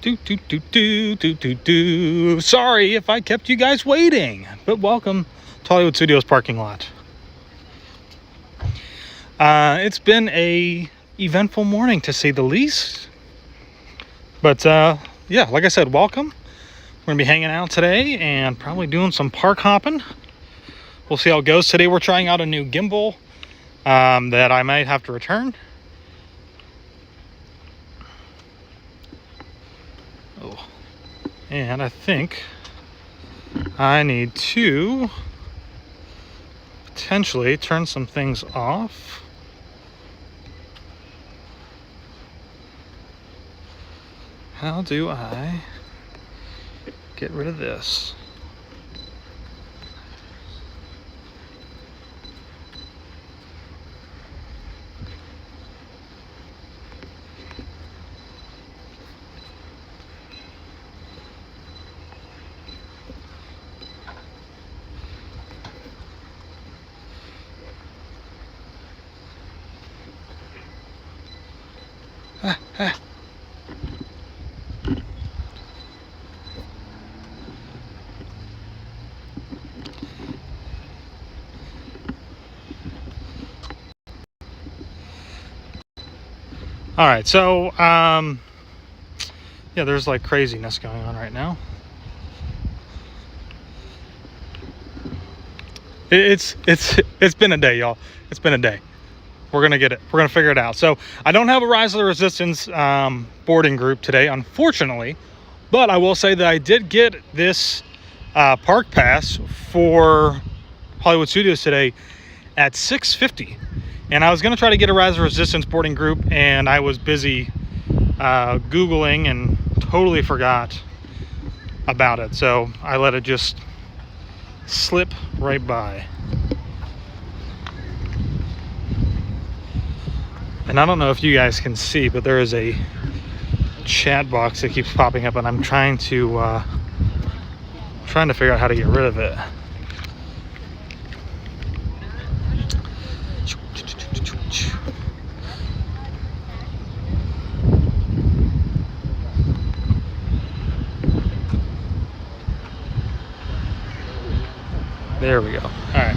Sorry if I kept you guys waiting, but welcome to Hollywood Studios parking lot. It's been a eventful morning to say the least. But yeah, like I said, welcome. We're gonna be hanging out today and probably doing some park hopping. We'll see how it goes. Today we're trying out a new gimbal that I might have to return. Oh, and I think I need to potentially turn some things off. How do I get rid of this? All right, so yeah, there's like craziness going on right now. It's been a day, y'all. It's been a day. We're gonna get it. We're gonna figure it out. So I don't have a Rise of the Resistance boarding group today, unfortunately, but I will say that I did get this park pass for Hollywood Studios today at 6:50. And I was going to try to get a Rise of Resistance boarding group, and I was busy Googling and totally forgot about it. So I let it just slip right by. And I don't know if you guys can see, but there is a chat box that keeps popping up, and I'm trying to figure out how to get rid of it. There we go. All right.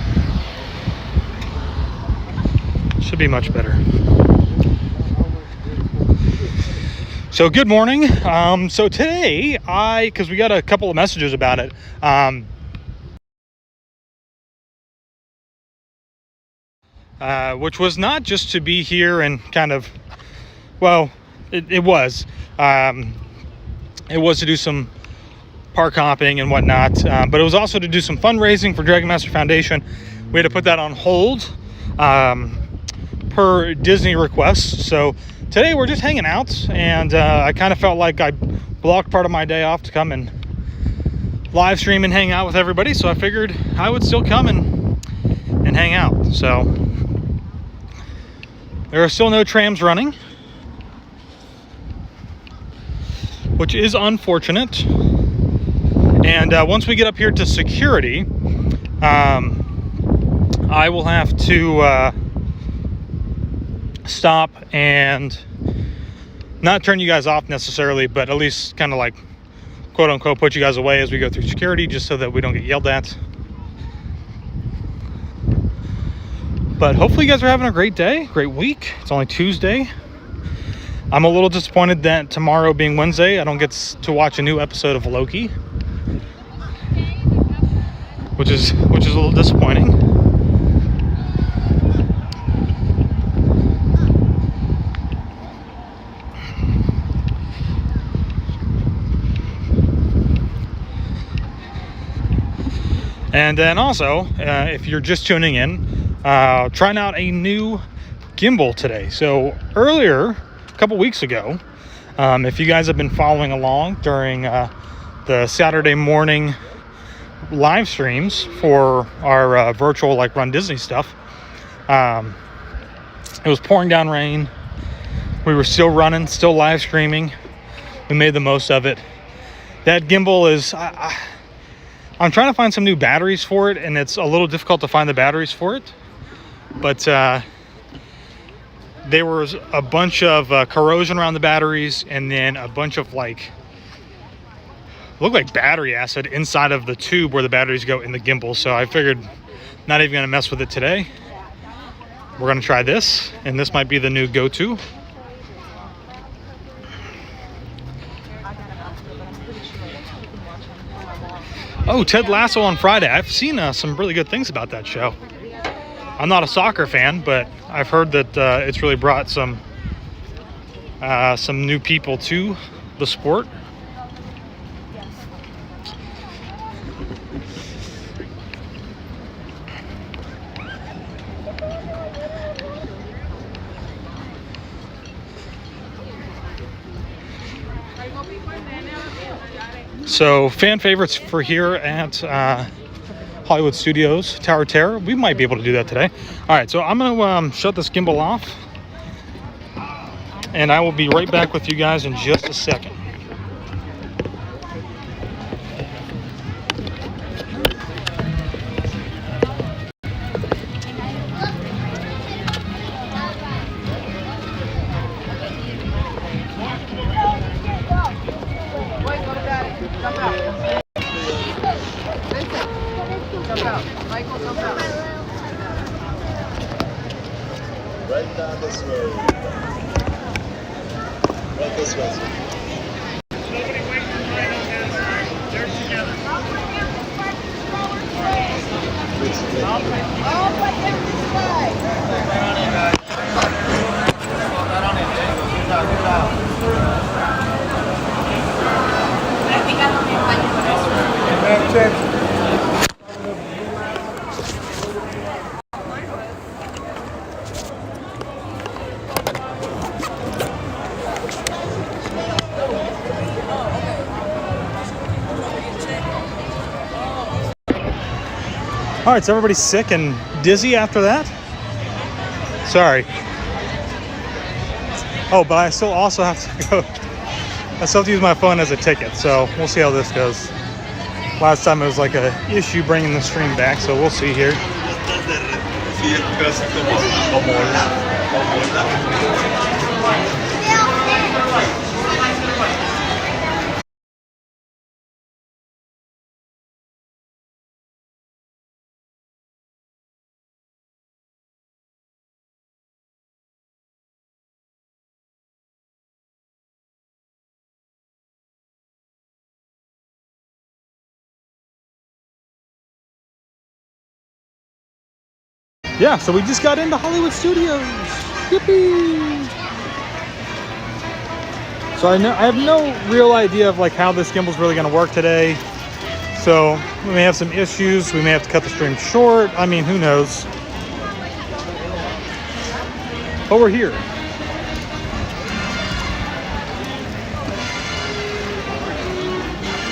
Should be much better. So good morning. So today because we got a couple of messages about it. Which was not just to be here and kind of, well, it was. It was to do some park hopping and whatnot, but it was also to do some fundraising for Dragon Master Foundation. We had to put that on hold per Disney request. So today we're just hanging out, and I kind of felt like I blocked part of my day off to come and live stream and hang out with everybody. So I figured I would still come and hang out. So there are still no trams running, which is unfortunate. And once we get up here to security, I will have to stop and not turn you guys off necessarily, but at least kind of like, quote unquote, put you guys away as we go through security, just so that we don't get yelled at. But hopefully you guys are having a great day, great week. It's only Tuesday. I'm a little disappointed that tomorrow being Wednesday, I don't get to watch a new episode of Loki, which is a little disappointing. And then also, if you're just tuning in, trying out a new gimbal today. So earlier, a couple weeks ago, if you guys have been following along during the Saturday morning live streams for our virtual like Run Disney stuff, it was pouring down rain. We were still running, still live streaming. We made the most of it. That gimbal is I'm trying to find some new batteries for it, and it's a little difficult to find the batteries for it, but there was a bunch of corrosion around the batteries, and then a bunch of like looked like battery acid inside of the tube where the batteries go in the gimbal. So I figured not even gonna mess with it today. We're gonna try this, and this might be the new go-to. Oh, Ted Lasso on Friday. I've seen some really good things about that show. I'm not a soccer fan, but I've heard that it's really brought some new people to the sport. So fan favorites for here at Hollywood Studios, Tower of Terror. We might be able to do that today. All right, so I'm gonna shut this gimbal off, and I will be right back with you guys in just a second. Right down this road. Right this way. Nobody wait for right on that side. They're together. All but them this way. All right, so everybody's sick and dizzy after that? Sorry. Oh, but I still also have to go. I still have to use my phone as a ticket, so we'll see how this goes. Last time it was like a issue bringing the stream back, so we'll see here. Yeah, so we just got into Hollywood Studios. Yippee! So I have no real idea of like how this gimbal's really going to work today. So we may have some issues. We may have to cut the stream short. I mean, who knows? But we're here.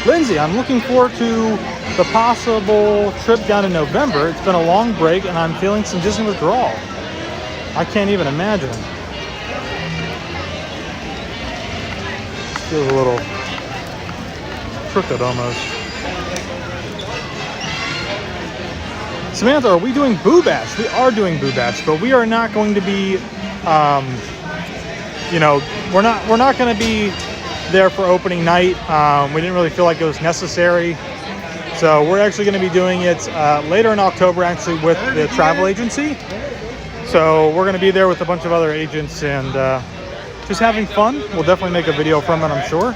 Lindsay, I'm looking forward to the possible trip down in November. It's been a long break and I'm feeling some Disney withdrawal. I can't even imagine. Feels a little crooked almost. Samantha, are we doing Boo Bash? We are doing Boo Bash, but we are not going to be, you know, we're not going to be there for opening night. We didn't really feel like it was necessary. So we're actually going to be doing it later in October, actually, with the travel agency. So we're going to be there with a bunch of other agents and just having fun. We'll definitely make a video from it, I'm sure.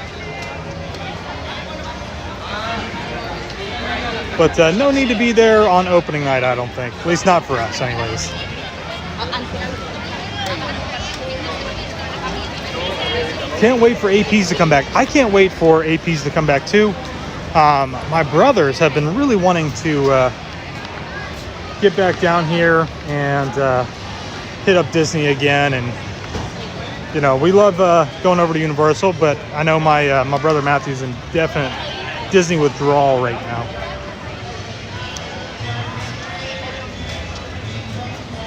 But no need to be there on opening night, I don't think. At least not for us, anyways. Can't wait for APs to come back. I can't wait for APs to come back, too. My brothers have been really wanting to get back down here and hit up Disney again. And, you know, we love going over to Universal, but I know my brother Matthew's in definite Disney withdrawal right now.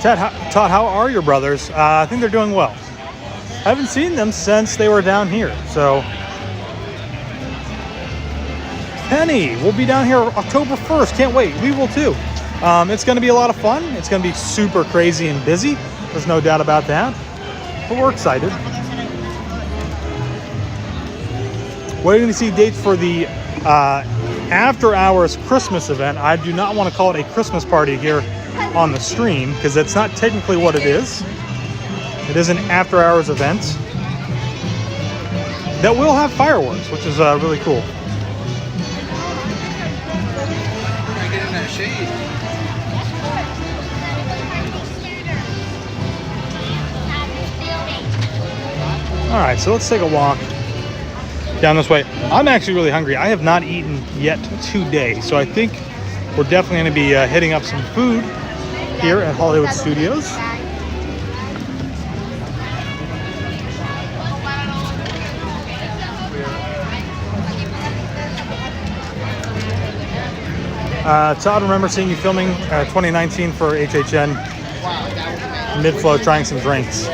Todd, how are your brothers? I think they're doing well. I haven't seen them since they were down here, so. Penny, we'll be down here October 1st. Can't wait. We will too. It's going to be a lot of fun. It's going to be super crazy and busy. There's no doubt about that. But we're excited. Waiting to see dates for the after hours Christmas event. I do not want to call it a Christmas party here on the stream because that's not technically what it is. It is an after hours event that will have fireworks, which is really cool. Get in that shade. All right, so let's take a walk down this way. I'm actually really hungry. I have not eaten yet today, so I think we're definitely going to be hitting up some food here at Hollywood Studios. Todd, remember seeing you filming 2019 for HHN mid-flow, trying some drinks.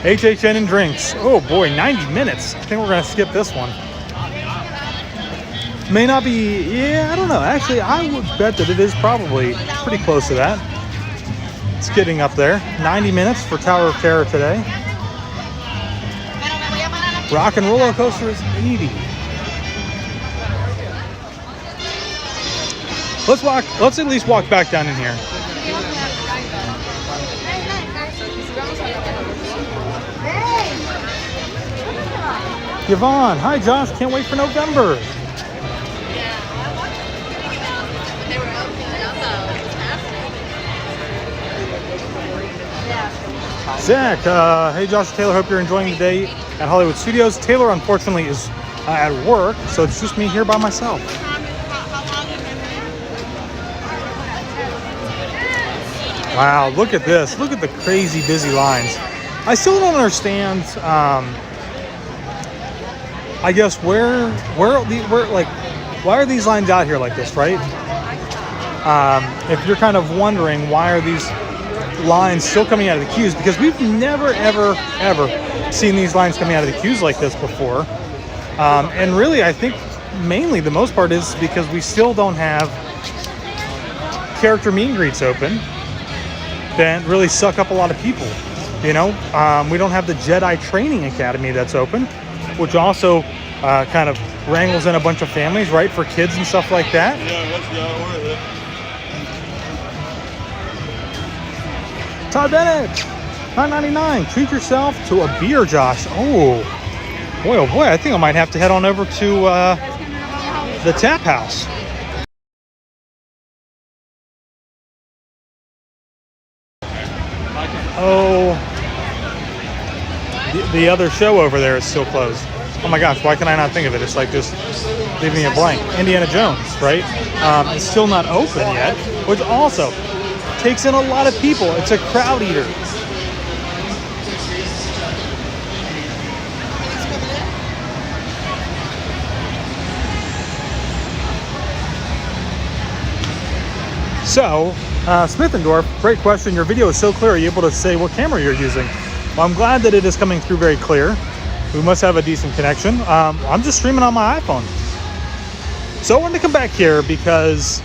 HHN and drinks. Oh boy, 90 minutes. I think we're gonna skip this one. May not be, yeah, I don't know. Actually, I would bet that it is probably pretty close to that. It's getting up there. 90 minutes for Tower of Terror today. Rock and Roller Coaster is 80. Let's at least walk back down in here. Yvonne, hi Josh, can't wait for November. Zach, hey Josh Taylor, hope you're enjoying the day at Hollywood Studios. Taylor unfortunately is at work, so it's just me here by myself. Wow, look at this. Look at the crazy busy lines. I still don't understand, I guess where like, why are these lines out here like this, right? If you're kind of wondering why are these lines still coming out of the queues, because we've never, ever seen these lines coming out of the queues like this before. And really, I think mainly the most part is because we still don't have character meet and greets open that really suck up a lot of people. You know, we don't have the Jedi Training Academy that's open, which also kind of wrangles in a bunch of families, right, for kids and stuff like that. Todd Bennett, $9.99. Treat yourself to a beer, Josh. Oh boy, I think I might have to head on over to the Tap House. Oh, the other show over there is still closed. Oh my gosh, why can I not think of it? It's like just leaving me a blank. Indiana Jones, right? It's still not open yet, which also takes in a lot of people. It's a crowd eater. So, Schmeckenbecher, great question. Your video is so clear. Are you able to say what camera you're using? Well, I'm glad that it is coming through very clear. We must have a decent connection. I'm just streaming on my iPhone. So I wanted to come back here because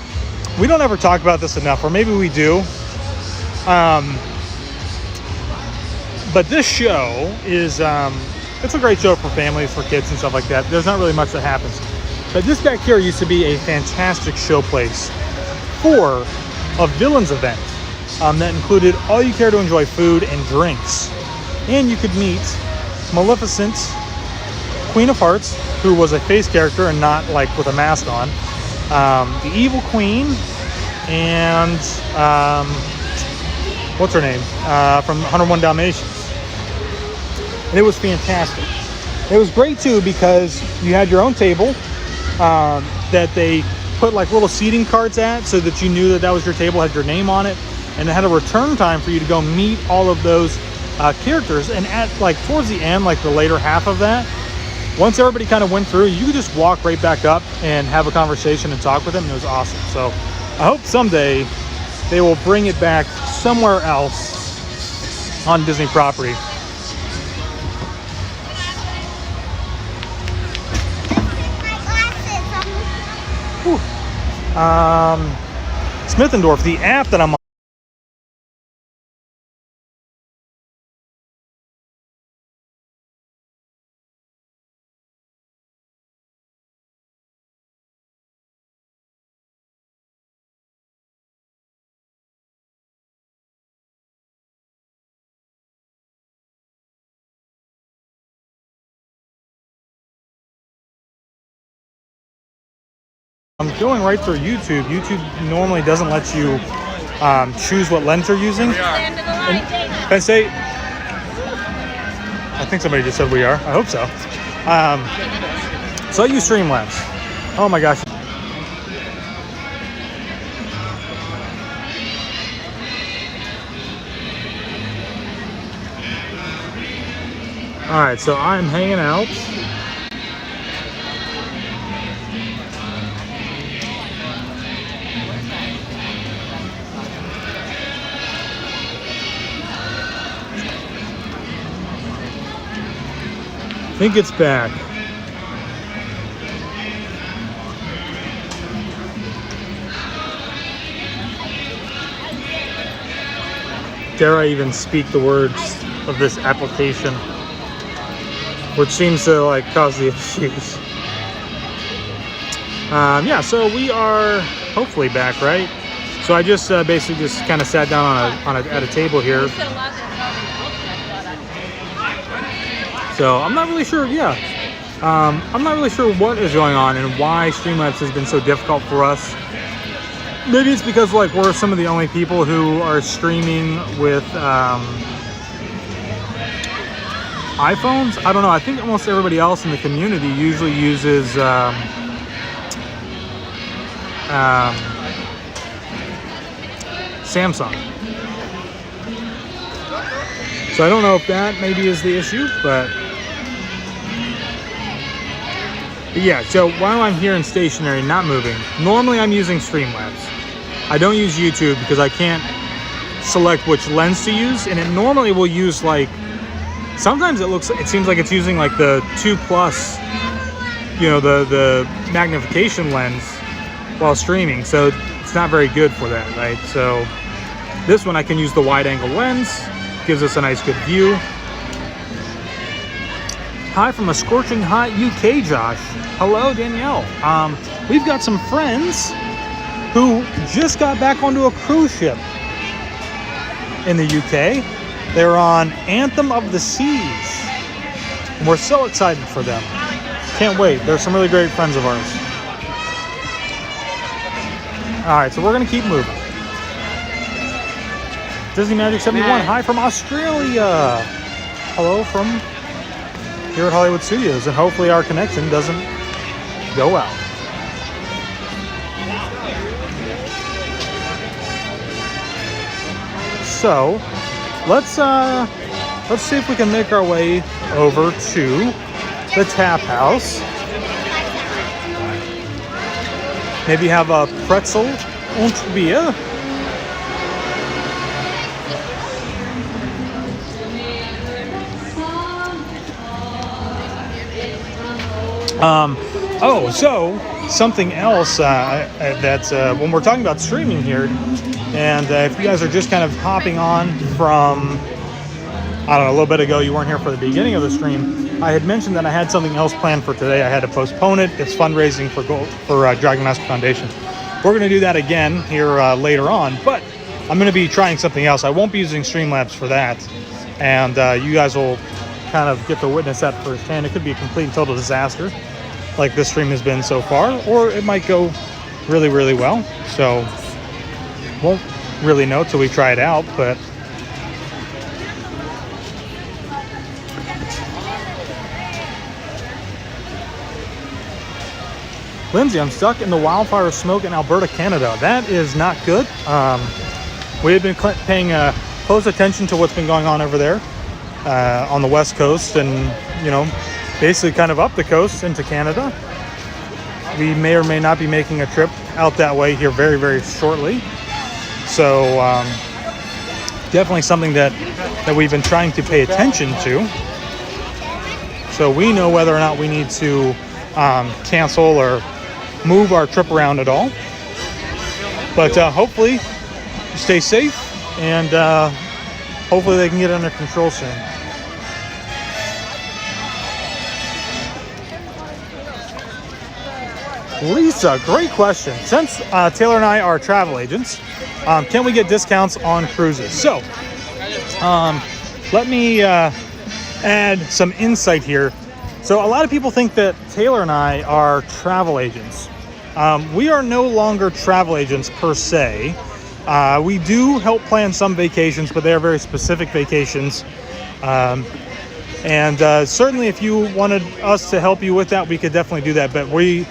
we don't ever talk about this enough, or maybe we do. But this show is, it's a great show for families, for kids and stuff like that. There's not really much that happens. But this back here used to be a fantastic show place for a villains event that included all you care to enjoy food and drinks. And you could meet Maleficent, Queen of Hearts, who was a face character and not like with a mask on, the Evil Queen, and what's her name, from 101 Dalmatians. And it was fantastic. It was great too because you had your own table that they put like little seating cards at, so that you knew that that was your table, had your name on it, and it had a return time for you to go meet all of those characters. And at like towards the end, like the later half of that, once everybody kind of went through, you could just walk right back up and have a conversation and talk with them, and it was awesome. So I hope someday they will bring it back somewhere else on Disney property. Schmeckenbecher, the app that I'm on. I'm going right through YouTube. YouTube normally doesn't let you choose what lens you're using. Penn State. I think somebody just said we are. I hope so. So I use Streamlabs. Oh my gosh. All right, so I'm hanging out. I think it's back. Dare I even speak the words of this application, which seems to like cause the issues. Yeah, so we are hopefully back, right? So I just basically just kind of sat down at a table here. So I'm not really sure, I'm not really sure what is going on and why Streamlabs has been so difficult for us. Maybe it's because like we're some of the only people who are streaming with iPhones. I don't know. I think almost everybody else in the community usually uses Samsung. So I don't know if that maybe is the issue, but yeah, so while I'm here in stationary, not moving, normally I'm using Streamlabs. I don't use YouTube because I can't select which lens to use, and it normally will use like, sometimes it seems like it's using like the 2+, the magnification lens while streaming, so it's not very good for that, right? So this one I can use the wide angle lens, gives us a nice good view. Hi from a scorching hot UK, Josh. Hello, Danielle. We've got some friends who just got back onto a cruise ship in the UK. They're on Anthem of the Seas. And we're so excited for them. Can't wait. They're some really great friends of ours. All right, so we're going to keep moving. Disney Magic 71. Hi from Australia. Hello from here at Hollywood Studios, and hopefully our connection doesn't go out. So let's see if we can make our way over to the tap house. Maybe have a pretzel und Bier. So something else that's when we're talking about streaming here, and if you guys are just kind of hopping on from, I don't know, a little bit ago, you weren't here for the beginning of the stream, I had mentioned that I had something else planned for today. I had to postpone it. It's fundraising for Dragon Master Foundation. We're going to do that again here later on, but I'm going to be trying something else. I won't be using Streamlabs for that, and you guys will kind of get to witness that firsthand. It could be a complete and total disaster, like this stream has been so far, or it might go really, really well. So won't really know till we try it out, but Lindsay, I'm stuck in the wildfire smoke in Alberta, Canada. That is not good. We have been paying close attention to what's been going on over there on the west coast, and basically kind of up the coast into Canada. We may or may not be making a trip out that way here very, very shortly. So definitely something that we've been trying to pay attention to. So we know whether or not we need to cancel or move our trip around at all. But hopefully you stay safe, and hopefully they can get under control soon. Lisa, great question. Since Taylor and I are travel agents, can we get discounts on cruises? So let me add some insight here. So a lot of people think that Taylor and I are travel agents. We are no longer travel agents per se. We do help plan some vacations, but they are very specific vacations. Certainly if you wanted us to help you with that, we could definitely do that. But we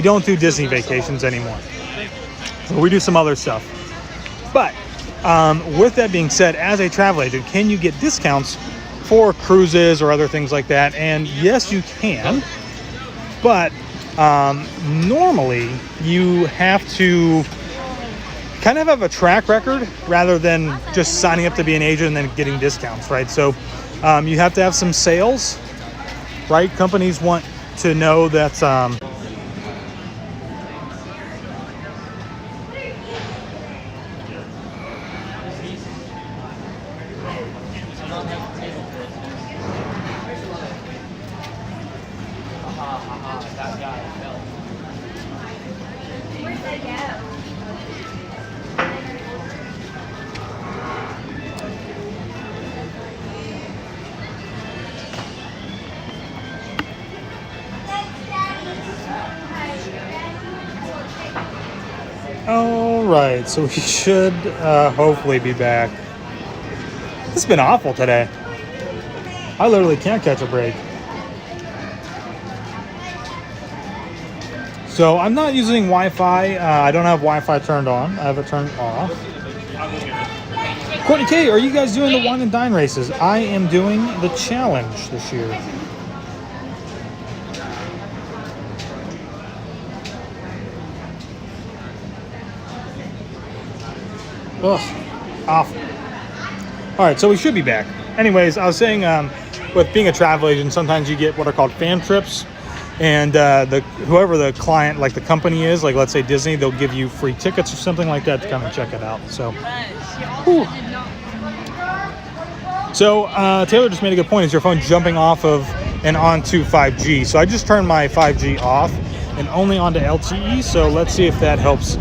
don't do Disney vacations anymore. So we do some other stuff. But with that being said, as a travel agent, can you get discounts for cruises or other things like that? And yes, you can. But normally you have to kind of have a track record rather than just signing up to be an agent and then getting discounts, right? So you have to have some sales, right? Companies want to know that all right, so we should hopefully be back. It's been awful today. I literally can't catch a break. So I'm not using Wi-Fi. I don't have Wi-Fi turned on. I have it turned off. Courtney K, are you guys doing the wine and dine races? I am doing the challenge this year. Ugh, awful. All right, so we should be back. Anyways, I was saying with being a travel agent, sometimes you get what are called fan trips. And whoever the client, like the company is, like let's say Disney, they'll give you free tickets or something like that to come and check it out. So, whew. So Taylor just made a good point. Is your phone jumping off of and onto 5G? So I just turned my 5G off and only onto LTE. So let's see if that helps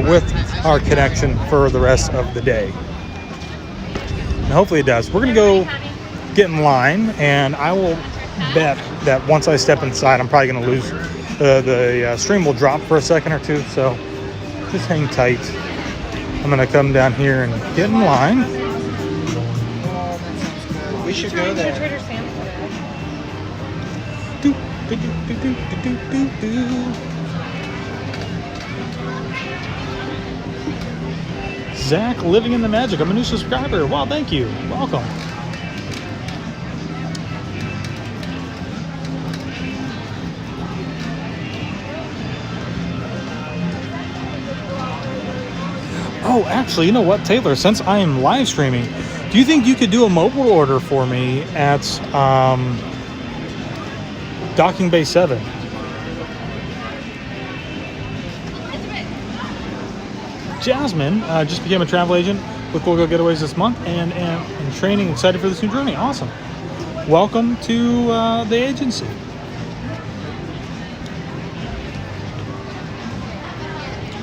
with our connection for the rest of the day. And hopefully it does. We're gonna go get in line, and I will bet that once I step inside, I'm probably gonna lose the stream will drop for a second or two. So just hang tight. I'm gonna come down here and get in line. We should go there. Trader Sam's Do, do, do, do, do, do, do. Zach, living in the magic. I'm a new subscriber. Wow, thank you. Welcome. Oh, actually, you know what, Taylor? Since I am live streaming, do you think you could do a mobile order for me at Docking Bay 7? Jasmine just became a travel agent with Go Getaways this month and in training, excited for this new journey. Awesome. Welcome to the agency.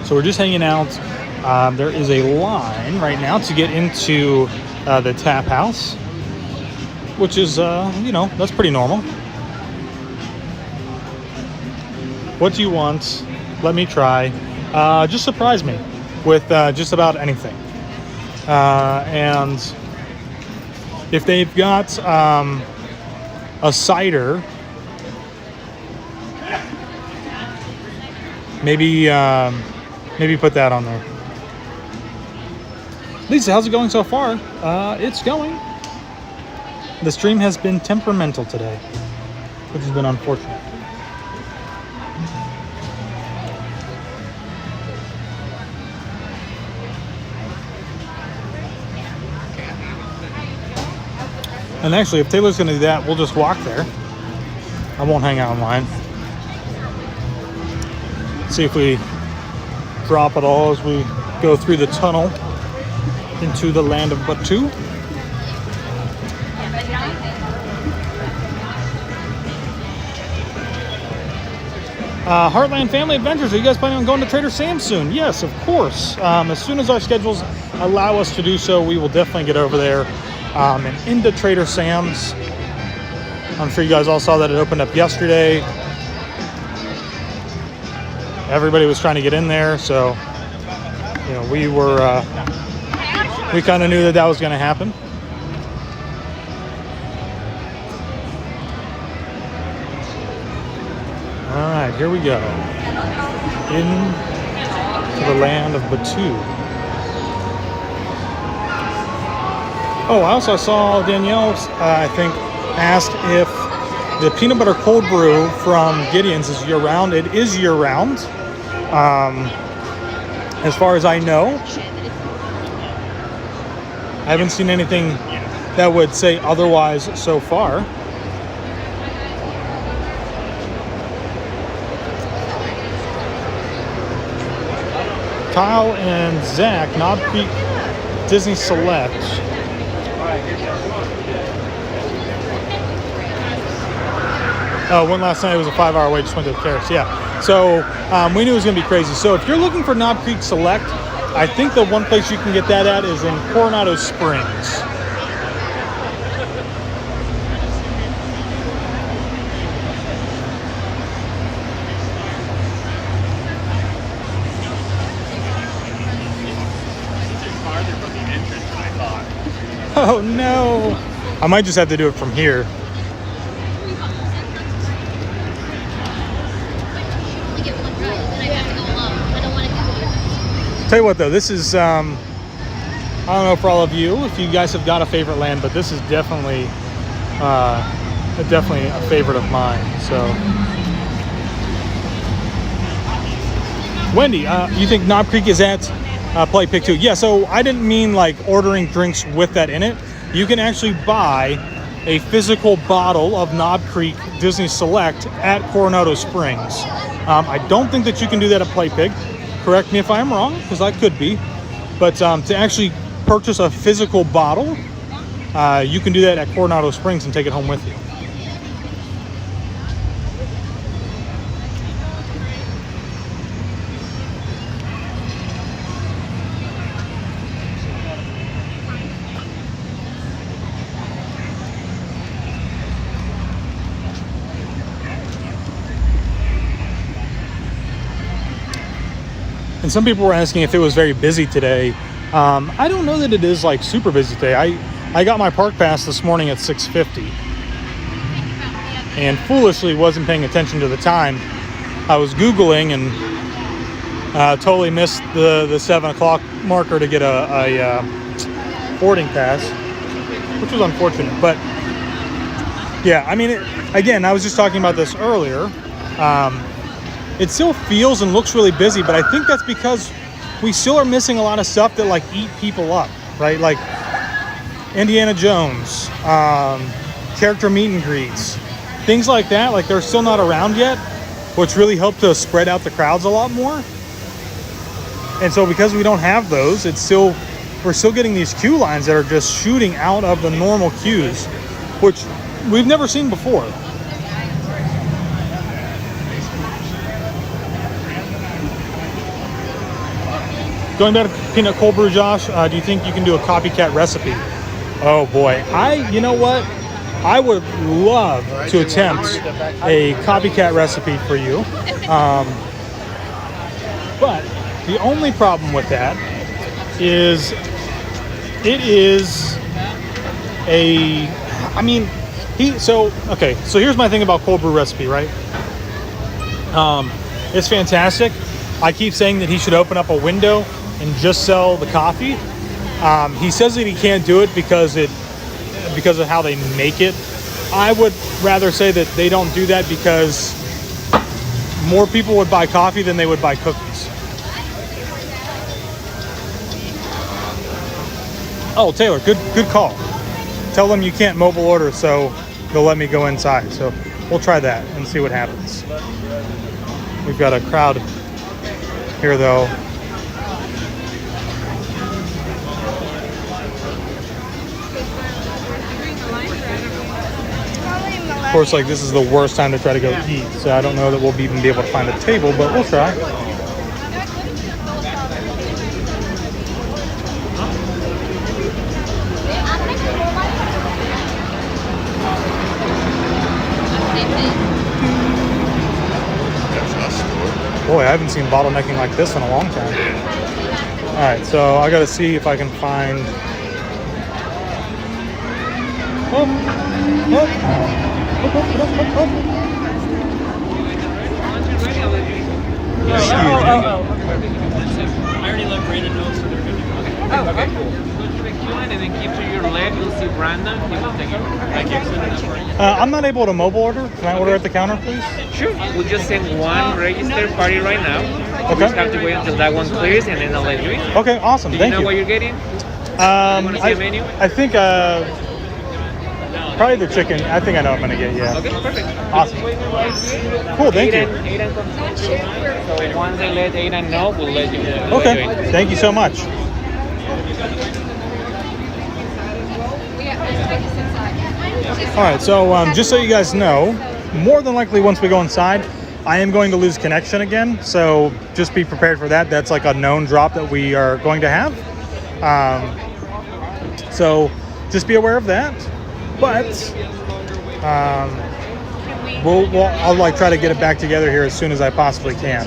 So we're just hanging out. There is a line right now to get into the tap house, which is, that's pretty normal. What do you want? Let me try. Just surprise me with just about anything. And if they've got a cider, maybe put that on there. Lisa, how's it going so far? It's going. The stream has been temperamental today, which has been unfortunate. And actually, if Taylor's going to do that, we'll just walk there. I won't hang out in line. See if we drop it all as we go through the tunnel into the land of Batuu. Heartland Family Adventures, are you guys planning on going to Trader Sam's soon? Yes, of course. As soon as our schedules allow us to do so, we will definitely get over there and into Trader Sam's. I'm sure you guys all saw that it opened up yesterday. everybody was trying to get in there, so you know, we kind of knew that was going to happen. All right, here we go. Into the land of Batuu. Oh, I also saw Danielle, I think, asked if the peanut butter cold brew from Gideon's is year-round. It is year-round, as far as I know. I haven't seen anything that would say otherwise so far. Kyle and Zach, Knob Creek Disney Select. Oh, one last night. It was a 5-hour wait. Just went to the Carrots. Yeah. So we knew it was going to be crazy. So if you're looking for Knob Creek Select, I think the one place you can get that at is in Coronado Springs. Oh no! I might just have to do it from here. Tell you what though, this is, I don't know for all of you, if you guys have got a favorite land, but this is definitely a favorite of mine, so. Wendy, you think Knob Creek is at Play Pick 2? Yeah, so I didn't mean like ordering drinks with that in it. You can actually buy a physical bottle of Knob Creek Disney Select at Coronado Springs. I don't think that you can do that at Play Pig. Correct me if I'm wrong, because I could be. But to actually purchase a physical bottle, you can do that at Coronado Springs and take it home with you. And some people were asking if it was very busy today. I don't know that it is like super busy today. I got my park pass this morning at 6:50 and foolishly wasn't paying attention to the time. I was Googling and totally missed the 7 o'clock marker to get a boarding pass, which was unfortunate. But yeah, I mean, again, I was just talking about this earlier. It still feels and looks really busy, but I think that's because we still are missing a lot of stuff that like eat people up, right? Like Indiana Jones, character meet and greets, things like that. Like they're still not around yet, which really helped to spread out the crowds a lot more. And so because we don't have those, we're still getting these queue lines that are just shooting out of the normal queues, which we've never seen before. Going back to peanut cold brew, Josh, do you think you can do a copycat recipe? Oh boy, you know what? I would love to attempt a copycat recipe for you. But the only problem with that is so here's my thing about cold brew recipe, right? It's fantastic. I keep saying that he should open up a window and just sell the coffee. He says that he can't do it because of how they make it. I would rather say that they don't do that because more people would buy coffee than they would buy cookies. Oh, Taylor, good call. Tell them you can't mobile order, so they'll let me go inside. So we'll try that and see what happens. We've got a crowd here though. Of course, like this is the worst time to try to go eat, so I don't know that we'll even be able to find a table, but we'll try. Boy, I haven't seen bottlenecking like this in a long time. All right, so I got to see if I can find. Oh, oh, oh. Excuse me. I already let Breeden know, so they're good to go. Okay. Go to the queue line and then keep to your left. You'll see Brandon. He will take it. Thank you. I'm not able to mobile order. Can I order at the counter, please? Sure. We'll just send one registered party right now. Okay. You just have to wait until that one clears, and then I'll let you in. Okay, awesome. Do you Thank know you. what you're getting? Want to see a menu? I think probably the chicken. I think I know what I'm gonna get. Yeah. Okay, perfect. Awesome. Cool. Thank you. Aidan comes in. So once they let Aidan know, we'll let you in. Okay. Thank you so much. All right. So just so you guys know, more than likely once we go inside, I am going to lose connection again. So just be prepared for that. That's like a known drop that we are going to have. So just be aware of that. But I'll like try to get it back together here as soon as I possibly can.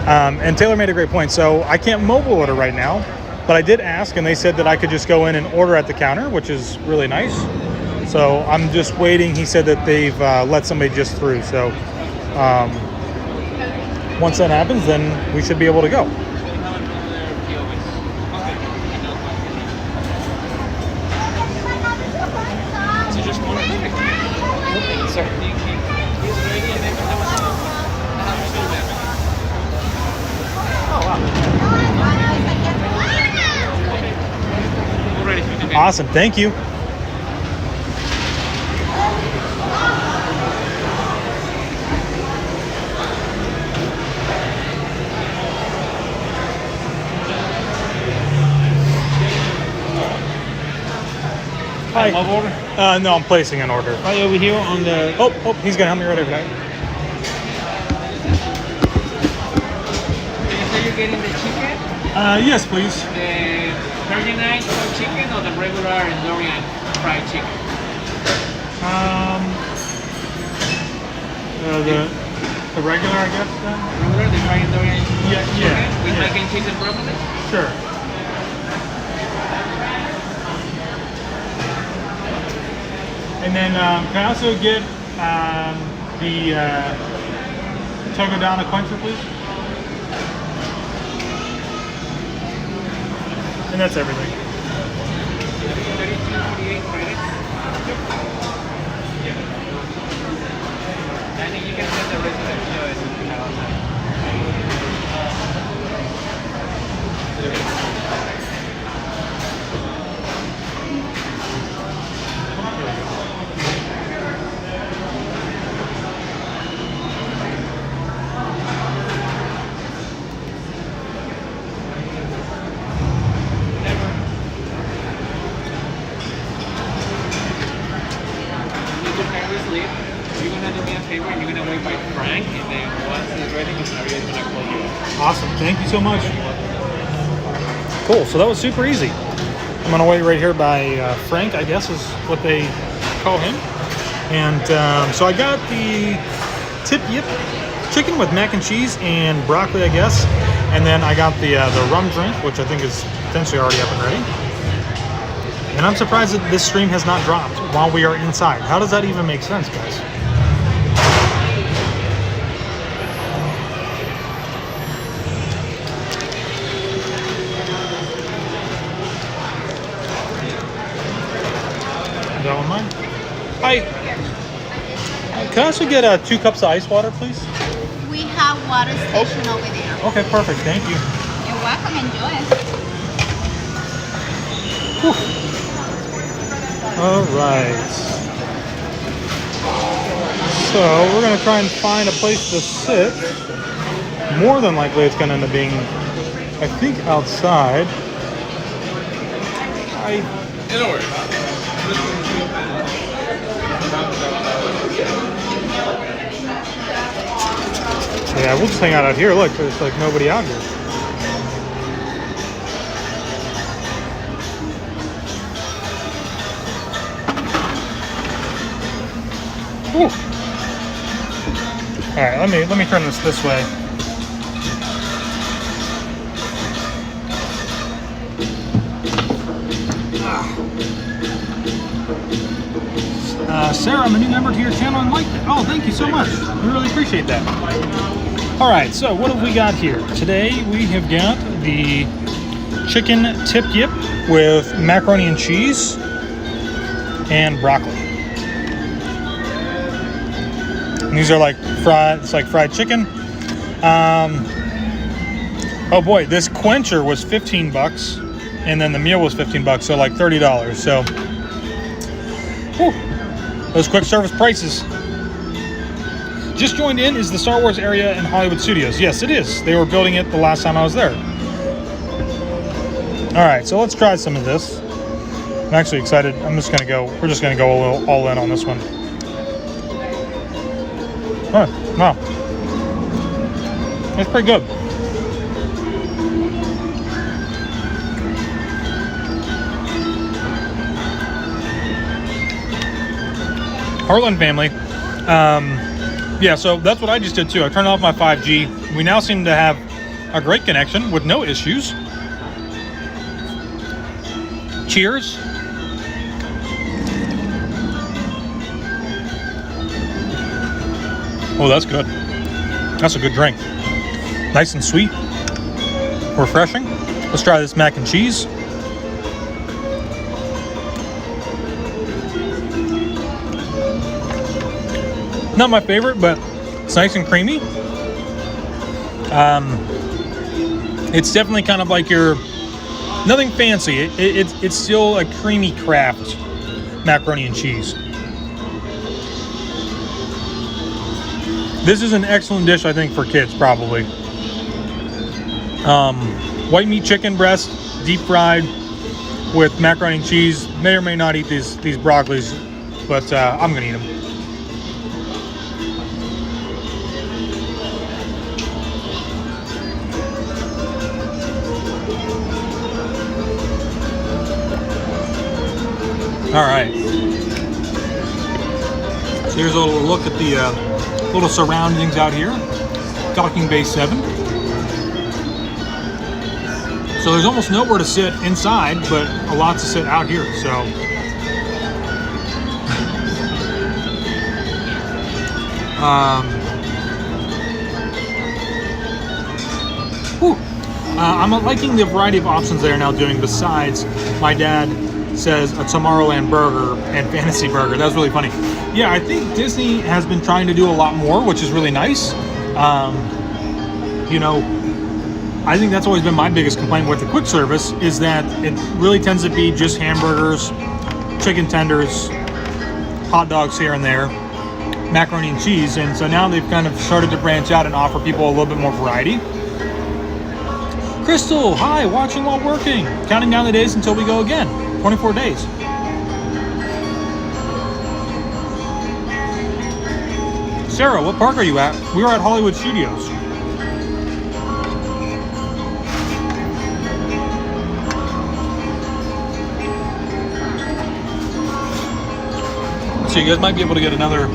And Taylor made a great point. So I can't mobile order right now, but I did ask, and they said that I could just go in and order at the counter, which is really nice. So I'm just waiting. He said that they've let somebody just through. So once that happens, then we should be able to go. Awesome, thank you. Hi. Order? No, I'm placing an order. Right over here on the. Oh, he's gonna help me right over there. So you're getting the chicken, Yes, please. the 39 for chicken, or the regular Dorian fried chicken? The regular, I guess. Then? Regular, the fried Dorian Yeah, chicken yeah, with yeah. mac and cheese and broccoli? Sure. And then can I also get the Togodana quencher, please? And that's everything. 32.48 credits. I think you can set the rest of the video as you have on that. You're gonna do me a favor and you're gonna wait by Frank, and then once it's ready, Miss Marianne is gonna call you up. Awesome. Thank you so much. Cool. So that was super easy. I'm gonna wait right here by Frank, I guess is what they call him. And so I got the tip yip chicken with mac and cheese and broccoli, I guess. And then I got the rum drink, which I think is potentially already up and ready. And I'm surprised that this stream has not dropped while we are inside. How does that even make sense, guys? Is that one mine? Hi. Can I also get 2 cups of ice water, please? We have water station over there. Okay, perfect. Thank you. You're welcome. Enjoy. All right. So we're going to try and find a place to sit. More than likely it's going to end up being, I think, outside. Yeah, we'll just hang out here. Look, there's like nobody out here. Whew. All right, let me turn this way. Sarah, I'm a new member to your channel and liked it. Oh, thank you so much. We really appreciate that. All right, so what have we got here? Today we have got the chicken tip yip with macaroni and cheese and broccoli. And these are like fried, it's like fried chicken. Oh boy, this quencher was 15 bucks and then the meal was 15 bucks, so like $30. So, whew, those quick service prices. Just joined in is the Star Wars area in Hollywood Studios. Yes, it is. They were building it the last time I was there. All right, so let's try some of this. I'm actually excited. We're just gonna go a little all in on this one. Oh, wow. It's pretty good. Heartland family. Yeah, so that's what I just did too. I turned off my 5G. We now seem to have a great connection with no issues. Cheers. Oh, that's good. That's a good drink. Nice and sweet. Refreshing. Let's try this mac and cheese. Not my favorite, but it's nice and creamy. It's definitely kind of like your, nothing fancy. It's still a creamy Kraft macaroni and cheese. This is an excellent dish, I think, for kids, probably. White meat chicken breast, deep fried with macaroni and cheese. May or may not eat these broccolis, but I'm gonna eat them. All right. So here's a little look at the little surroundings out here. Docking Bay 7. So there's almost nowhere to sit inside, but a lot to sit out here. So I'm liking the variety of options they are now doing. Besides, my dad says a Tomorrowland burger and fantasy burger. That was really funny. Yeah, I think Disney has been trying to do a lot more, which is really nice. You know, I think that's always been my biggest complaint with the quick service, is that it really tends to be just hamburgers, chicken tenders, hot dogs here and there, macaroni and cheese. And so now they've kind of started to branch out and offer people a little bit more variety. Crystal, hi, watching while working. Counting down the days until we go again. 24 days. Sarah, what park are you at? We are at Hollywood Studios. So you guys might be able to get another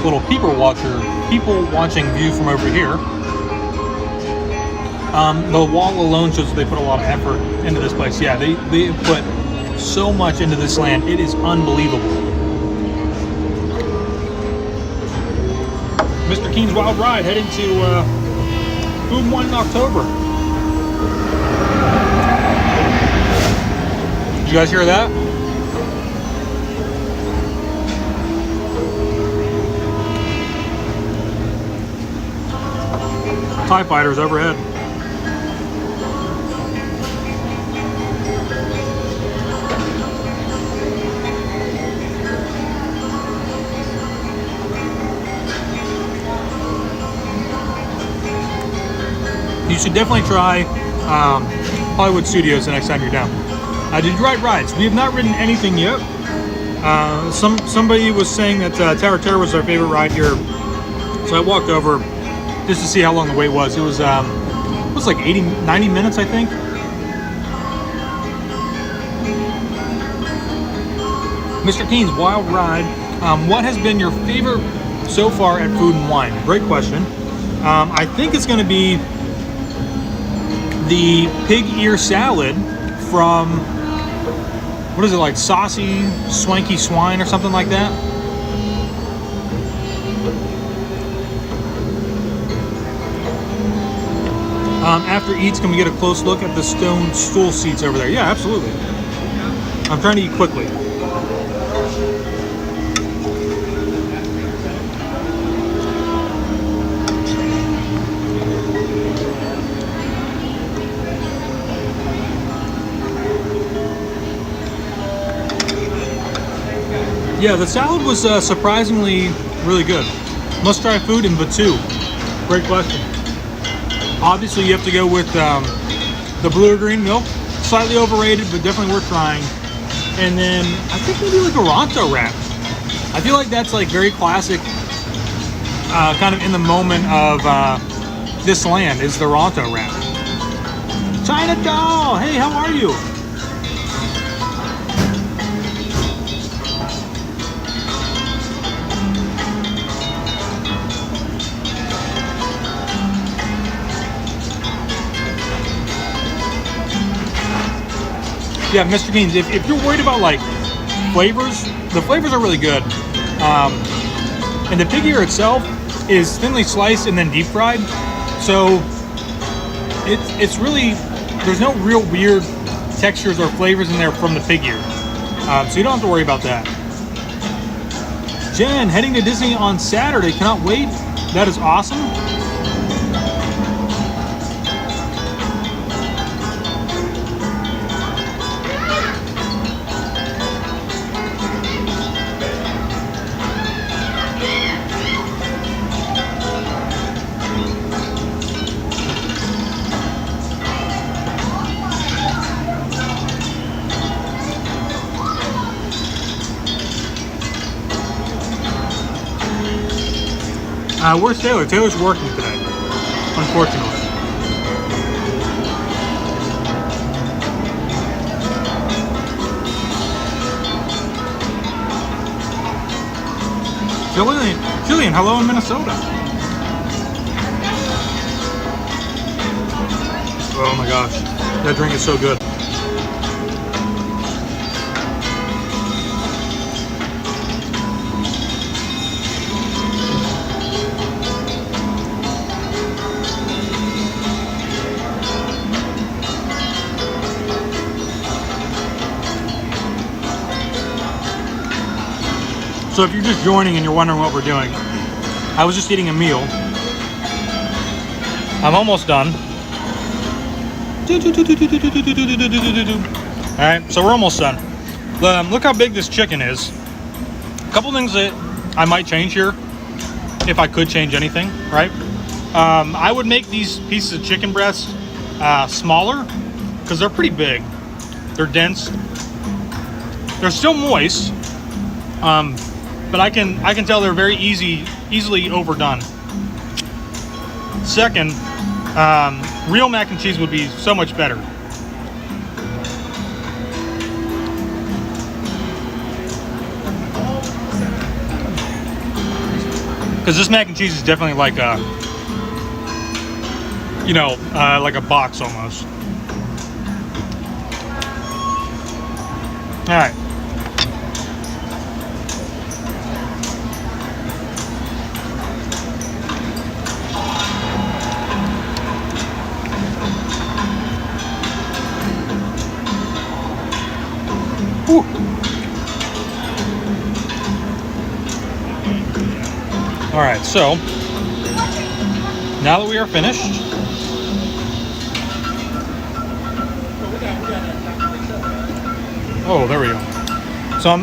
little people watching view from over here. The wall alone shows that they put a lot of effort into this place. Yeah, they put so much into this land. It is unbelievable. Mr. Keen's Wild Ride heading to Food One in October. Did you guys hear that? TIE fighters overhead. You should definitely try Hollywood Studios the next time you're down. Did you ride rides? We have not ridden anything yet. Somebody was saying that Tower of Terror was our favorite ride here, so I walked over just to see how long the wait was. It was like 90 minutes, I think. Mr. Keen's Wild Ride What has been your favorite so far at Food and Wine? Great question. I think it's going to be the pig ear salad from, what is it, like Saucy Swanky Swine or something like that? After eats, can we get a close look at the stone stool seats over there? Yeah, absolutely. I'm trying to eat quickly. Yeah, the salad was surprisingly really good. Must try food in Batuu. Great question. Obviously, you have to go with the blue or green milk. Slightly overrated, but definitely worth trying. And then I think maybe like a Ronto wrap. I feel like that's like very classic, kind of in the moment of this land is the Ronto wrap. China doll, hey, how are you? Yeah, Mr. Keynes, if you're worried about like flavors, the flavors are really good. And the pig ear itself is thinly sliced and then deep fried. So it's really, there's no real weird textures or flavors in there from the pig ear. So you don't have to worry about that. Jen, heading to Disney on Saturday. Cannot wait. That is awesome. Where's Taylor? Taylor's working today, unfortunately. Jillian, hello in Minnesota. Oh my gosh, that drink is so good. So if you're just joining and you're wondering what we're doing, I was just eating a meal. I'm almost done. All right, so we're almost done. Look how big this chicken is. A couple things that I might change here, if I could change anything, right? I would make these pieces of chicken breast smaller, because they're pretty big. They're dense. They're still moist. But I can tell they're very easily overdone. Second, real mac and cheese would be so much better. Because this mac and cheese is definitely like a, like a box almost. All right. Ooh. All right, so now that we are finished, oh, there we go. So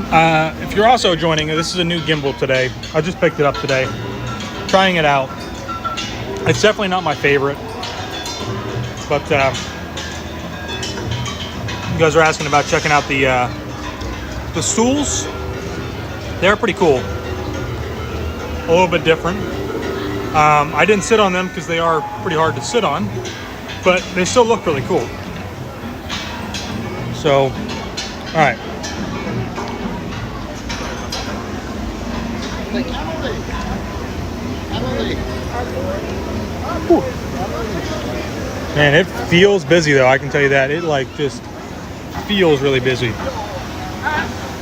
if you're also joining, this is a new gimbal today. I just picked it up today, trying it out. It's definitely not my favorite, but you guys are asking about checking out the stools. They're pretty cool. A little bit different. I didn't sit on them because they are pretty hard to sit on, but they still look really cool. So, all right. Man, it feels busy though, I can tell you that. It like just feels really busy.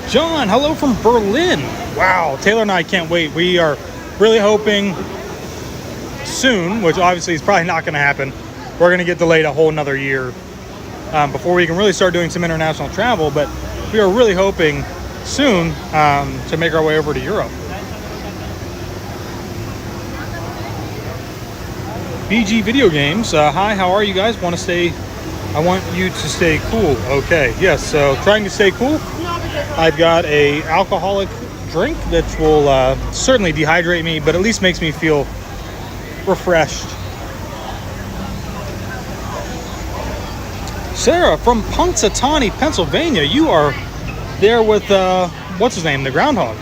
John, hello from Berlin. Wow, Taylor and I can't wait. We are really hoping soon, which obviously is probably not going to happen. We're going to get delayed a whole nother year before we can really start doing some international travel, but we are really hoping soon to make our way over to Europe. BG Video Games, hi, how are you guys? I want you to stay cool. Okay, yes, so trying to stay cool. I've got a alcoholic drink that will certainly dehydrate me, but at least makes me feel refreshed. Sarah from Punxsutawney, Pennsylvania, you are there with, what's his name, the groundhog?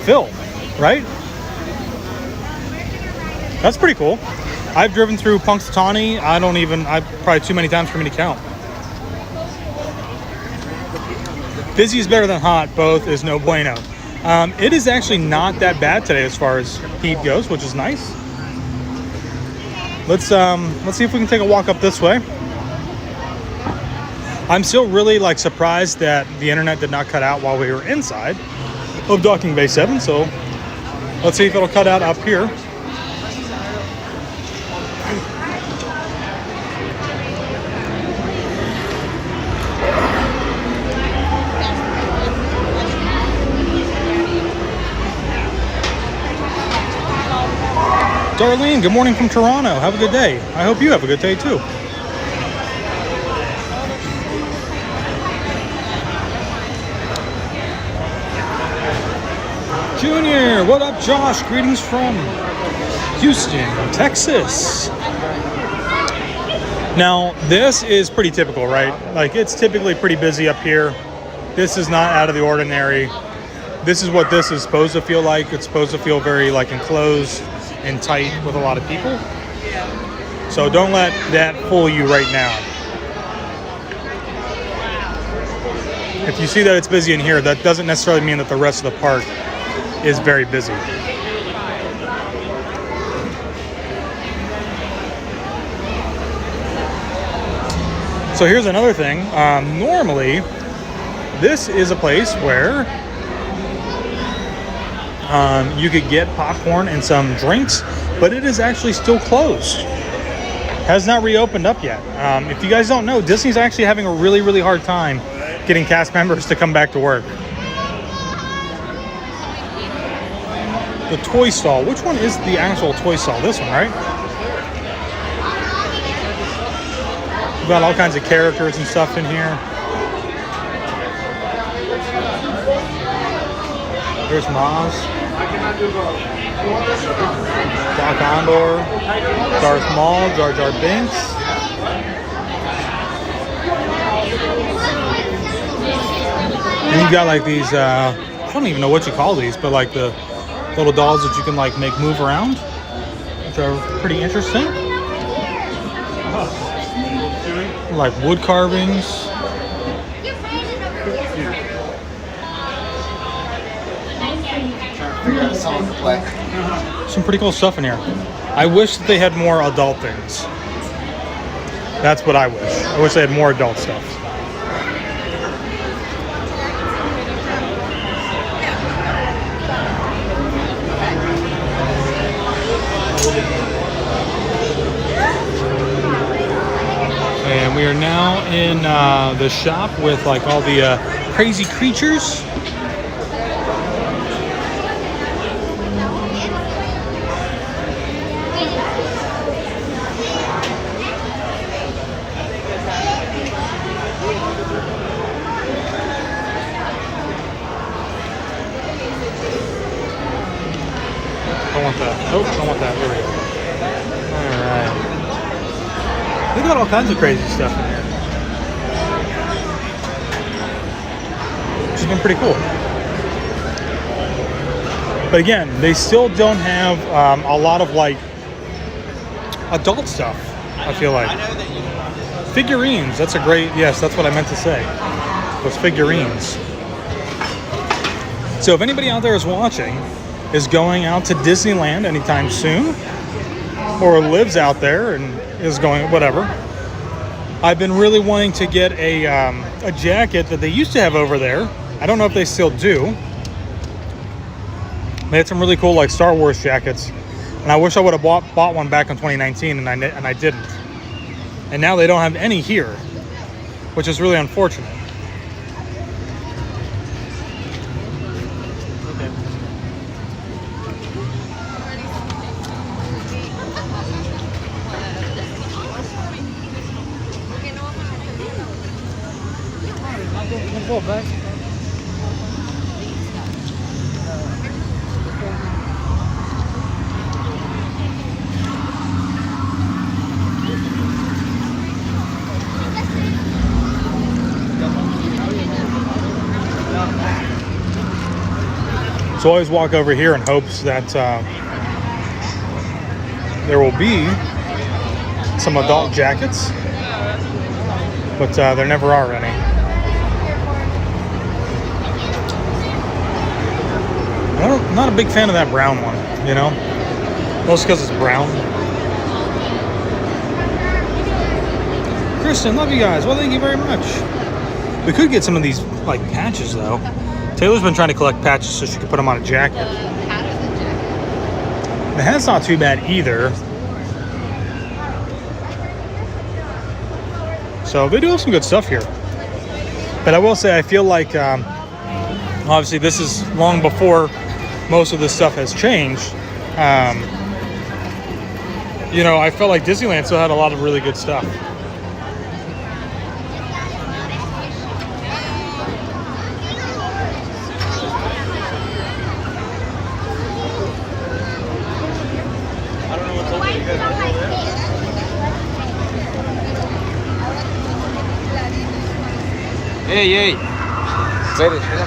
Phil, right? That's pretty cool. I've driven through Punxsutawney. I've probably too many times for me to count. Busy is better than hot. Both is no bueno. It is actually not that bad today as far as heat goes, which is nice. Let's see if we can take a walk up this way. I'm still really surprised that the internet did not cut out while we were inside of Docking Bay 7. So let's see if it'll cut out up here. Darlene, good morning from Toronto. Have a good day. I hope you have a good day too. Junior, what up, Josh? Greetings from Houston, Texas. Now, this is pretty typical, right? It's typically pretty busy up here. This is not out of the ordinary. This is what this is supposed to feel like. It's supposed to feel very enclosed and tight with a lot of people. So don't let that fool you right now. If you see that it's busy in here, that doesn't necessarily mean that the rest of the park is very busy. So here's another thing. Normally, this is a place where you could get popcorn and some drinks, but it is actually still closed. Has not reopened up yet. If you guys don't know, Disney's actually having a really, really hard time getting cast members to come back to work. The toy stall. Which one is the actual toy stall? This one, right? We've got all kinds of characters and stuff in here. There's Maz. Doc Ondor. Darth Maul. Jar Jar Binks. And you've got these, I don't even know what you call these, but the little dolls that you can make move around, which are pretty interesting. Wood carvings. Some pretty cool stuff in here. I wish that they had more adult things. That's what I wish. I wish they had more adult stuff. And we are now in the shop with all the crazy creatures. Don't want that. Nope, don't want that. There we go. Alright. They got all kinds of crazy stuff in here. Which has been pretty cool. But again, they still don't have a lot of adult stuff, I feel like. Figurines, that's a great, yes, that's what I meant to say. Those figurines. So if anybody out there is watching is going out to Disneyland anytime soon, or lives out there and is going, whatever. I've been really wanting to get a jacket that they used to have over there. I don't know if they still do. They had some really cool like Star Wars jackets, and I wish I would have bought one back in 2019, and I didn't. And now they don't have any here, which is really unfortunate. So I always walk over here in hopes that there will be some adult jackets, but there never are any. I'm not a big fan of that brown one, you know? Mostly because it's brown. Kristin, love you guys. Well, thank you very much. We could get some of these, like, patches, though. Taylor's been trying to collect patches so she could put them on a jacket. The hat's not too bad either. So they do have some good stuff here. But I will say, I feel like, obviously this is long before most of this stuff has changed. You know, I felt like Disneyland still had a lot of really good stuff. Hey.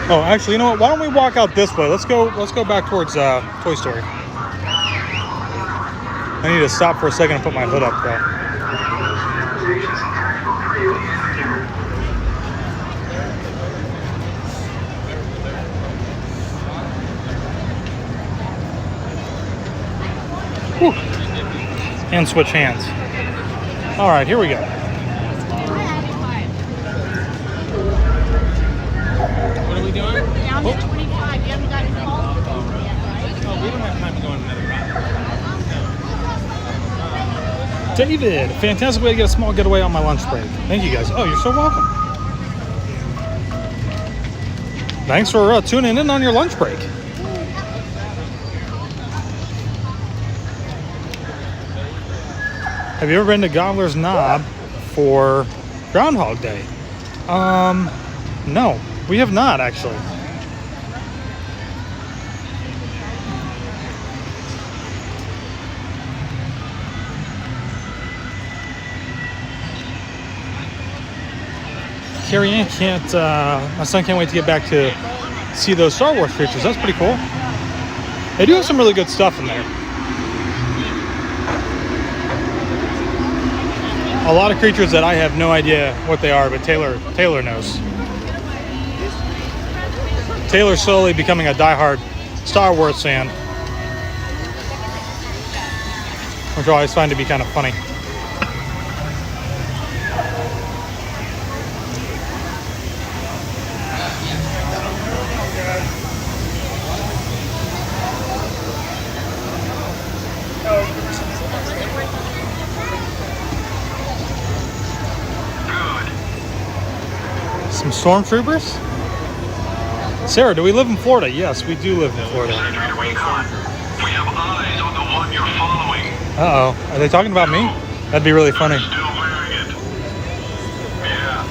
Oh, actually, you know what? Why don't we walk out this way? Let's go back towards Toy Story. I need to stop for a second and put my hood up, though. Whew. And switch hands. All right, here we go. What are we doing? Down to 25. You haven't got it all. Oh, we don't have time to go on another ride. David, fantastic way to get a small getaway on my lunch break. Thank you guys. Oh, you're so welcome. Thanks for tuning in on your lunch break. Have you ever been to Gobbler's Knob for Groundhog Day? No, we have not actually. Carrie Ann can't, my son can't wait to get back to see those Star Wars creatures. That's pretty cool. They do have some really good stuff in there. A lot of creatures that I have no idea what they are, but Taylor knows. Taylor's slowly becoming a diehard Star Wars fan, which I always find to be kind of funny. Some stormtroopers? Sarah, do we live in Florida? Yes, we do live in Florida. We have eyes on the one you're following. Uh-oh. Are they talking about me? That'd be really funny. Still wearing it. Yeah,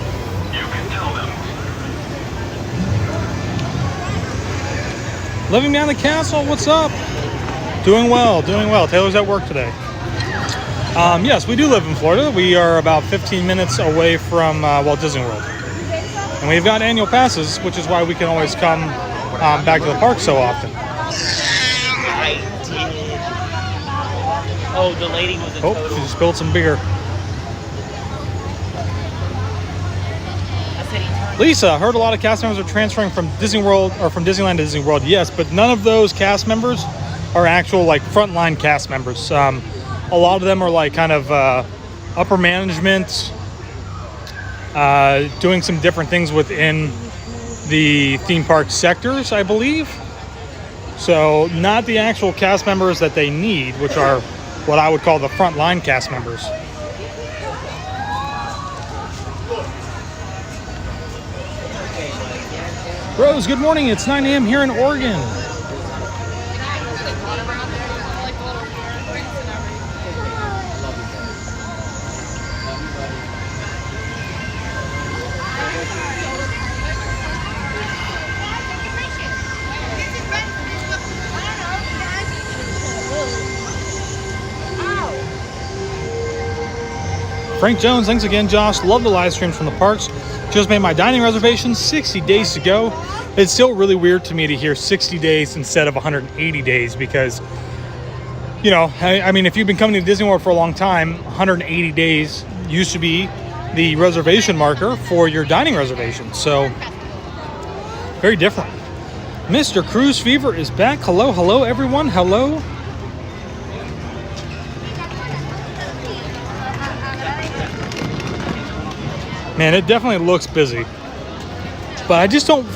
you can tell them. Living behind the castle, what's up? Doing well, doing well. Taylor's at work today. Yes, we do live in Florida. We are about 15 minutes away from Walt Disney World. And we've got annual passes, which is why we can always come back to the park so often. I did. Oh, the lady was a Oh, total. she spilled some beer. I said he turned Lisa, heard a lot of cast members are transferring from Disney World or from Disneyland to Disney World. Yes, but none of those cast members are actual like frontline cast members. A lot of them are like kind of upper management, doing some different things within the theme park sectors, I believe. So not the actual cast members that they need, which are what I would call the frontline cast members. Rose, good morning. It's 9 a.m. here in Oregon. Frank Jones, thanks again, Josh. Love the live streams from the parks. Just made my dining reservation 60 days to go. It's still really weird to me to hear 60 days instead of 180 days because, you know, I mean, if you've been coming to Disney World for a long time, 180 days used to be the reservation marker for your dining reservation. So, very different. Mr. Cruise Fever is back. Hello, hello, everyone. Hello. Man, it definitely looks busy, but I just don't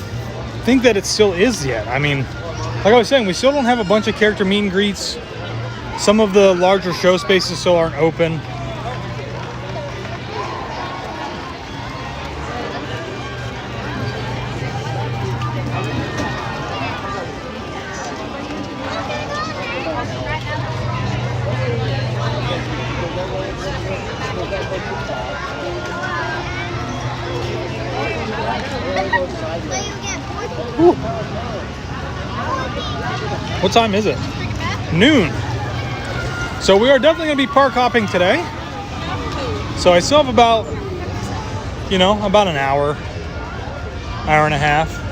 think that it still is yet. I mean, like I was saying, we still don't have a bunch of character meet and greets. Some of the larger show spaces still aren't open. Ooh. What time is it? Noon. So we are definitely going to be park hopping today. So I still have about, you know, about an hour and a half.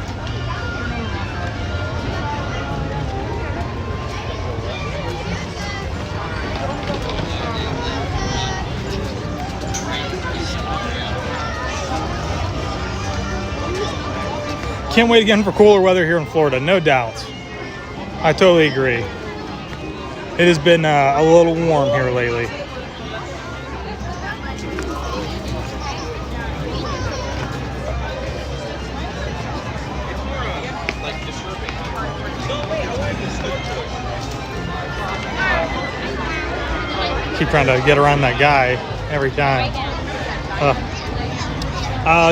Can't wait again for cooler weather here in Florida, no doubt. I totally agree. It has been a little warm here lately. Keep trying to get around that guy every time.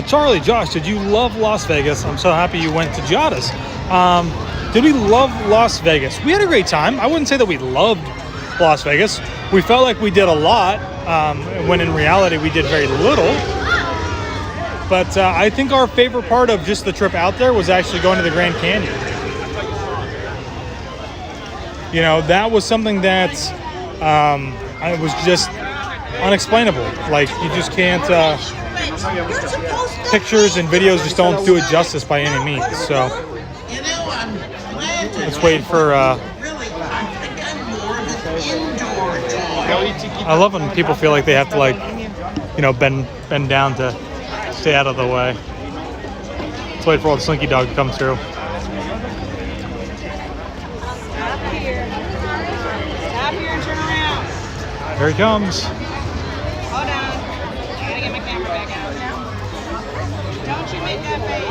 Charlie, Josh, did you love Las Vegas? I'm so happy you went to Giada's. Did we love Las Vegas? We had a great time. I wouldn't say that we loved Las Vegas. We felt like we did a lot, when in reality we did very little. But I think our favorite part of just the trip out there was actually going to the Grand Canyon. You know, that was something that it was just unexplainable. Like, you just can't... pictures and videos just don't do it justice by any means. So let's wait for I love when people feel like they have to, like, you know, bend down to stay out of the way. Let's wait for old Slinky Dog to come through. Stop here and turn around. Here he comes. Hold on. I gotta get my camera back out. Don't you make that face.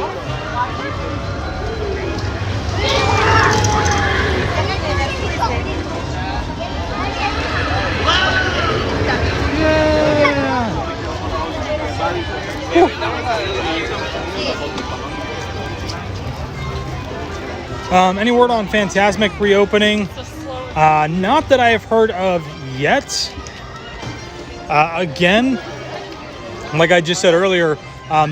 Any word on Fantasmic reopening? Not that I have heard of yet. Again, like I just said earlier,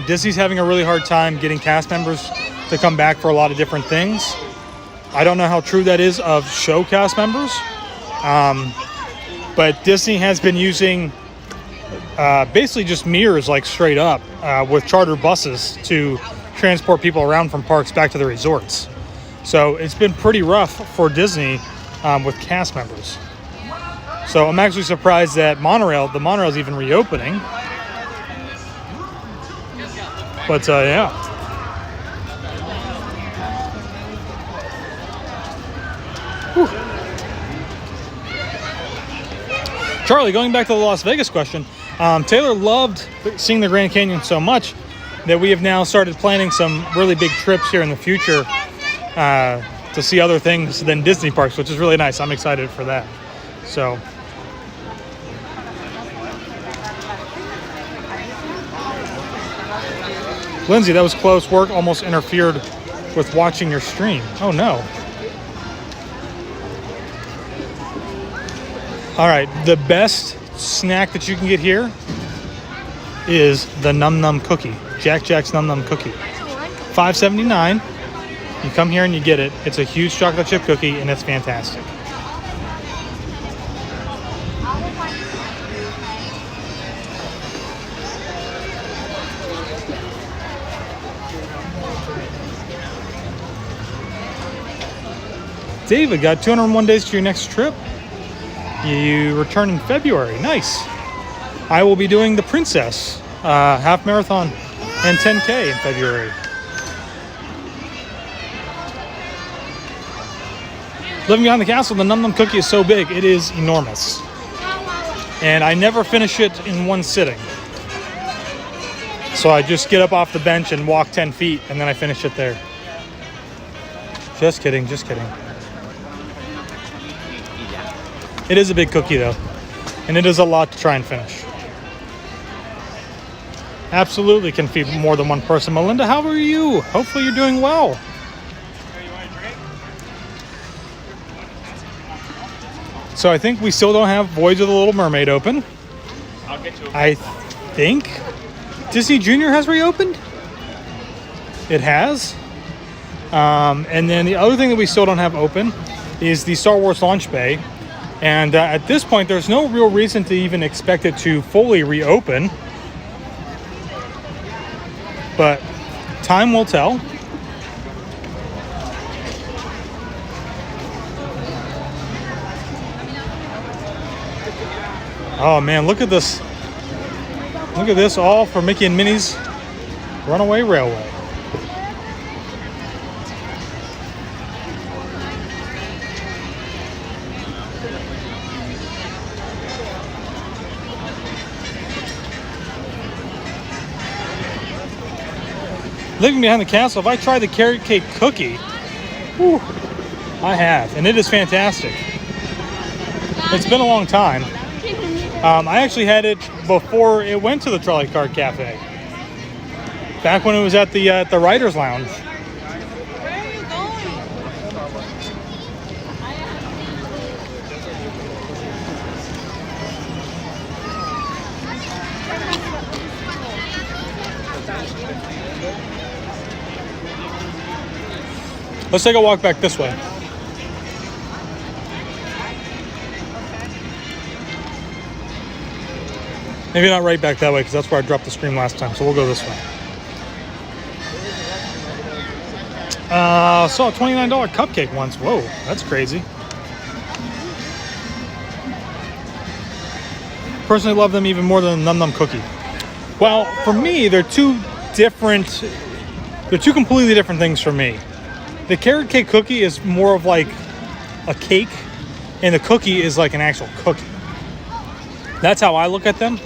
Disney's having a really hard time getting cast members to come back for a lot of different things. I don't know how true that is of show cast members, but Disney has been using basically just mirrors, like straight up, with charter buses to transport people around from parks back to the resorts. So it's been pretty rough for Disney with cast members. So I'm actually surprised that the Monorail's even reopening. But yeah. Charlie, going back to the Las Vegas question, Taylor loved seeing the Grand Canyon so much that we have now started planning some really big trips here in the future to see other things than Disney parks, which is really nice. I'm excited for that. So, Lindsay, that was close. Work almost interfered with watching your stream. Oh no. All right, the best snack that you can get here is the Num Num cookie. Jack Jack's Num Num cookie. $5.79. You come here and you get it. It's a huge chocolate chip cookie and it's fantastic. David, got 201 days to your next trip. You return in February. Nice. I will be doing the Princess half marathon and 10K in February. Living behind the castle, the Num Num cookie is so big, it is enormous. And I never finish it in one sitting. So I just get up off the bench and walk 10 feet and then I finish it there. Just kidding, just kidding. It is a big cookie though, and it is a lot to try and finish. Absolutely can feed more than one person. Melinda, how are you? Hopefully you're doing well. So I think we still don't have Voyage of the Little Mermaid open. I'll get you. I think Disney Junior has reopened. It has. And then the other thing that we still don't have open is the Star Wars launch bay. And at this point, there's no real reason to even expect it to fully reopen. But time will tell. Oh man, look at this. Look at this all for Mickey and Minnie's Runaway Railway. Living behind the castle, if I tried the carrot cake cookie, whew, I have, and it is fantastic. It's been a long time. I actually had it before it went to the Trolley Cart Cafe. Back when it was at the Writers Lounge. Where are you going? Let's take a walk back this way. Maybe not right back that way because that's where I dropped the stream last time. So we'll go this way. Saw a $29 cupcake once. Whoa, that's crazy. Personally love them even more than the Num Num cookie. Well, for me, they're two completely different things for me. The carrot cake cookie is more of like a cake, and the cookie is like an actual cookie. That's how I look at them.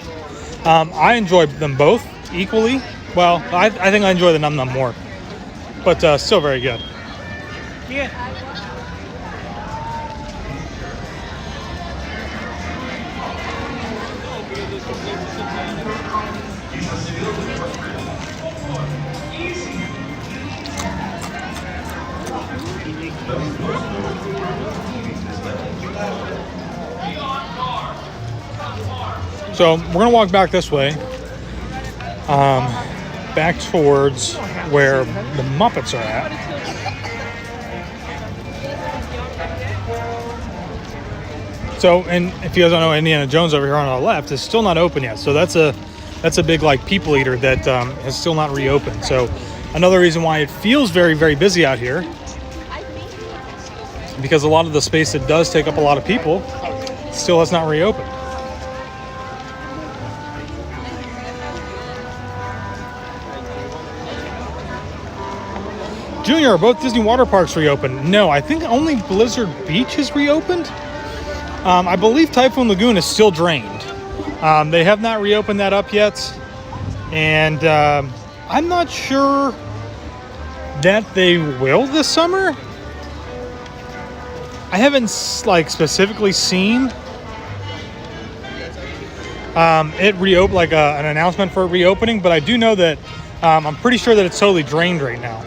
I enjoy them both equally. Well, I think I enjoy the Num Num more, but still very good. Yeah. So we're gonna walk back this way, back towards where the Muppets are at. So, and if you guys don't know, Indiana Jones over here on our left is still not open yet. So that's a big like people eater that has still not reopened. So another reason why it feels very, very busy out here, because a lot of the space that does take up a lot of people still has not reopened. Junior, are both Disney water parks reopened? No, I think only Blizzard Beach is reopened. I believe Typhoon Lagoon is still drained. They have not reopened that up yet. And I'm not sure that they will this summer. I haven't like specifically seen it reopen, like an announcement for it reopening, but I do know that I'm pretty sure that it's totally drained right now.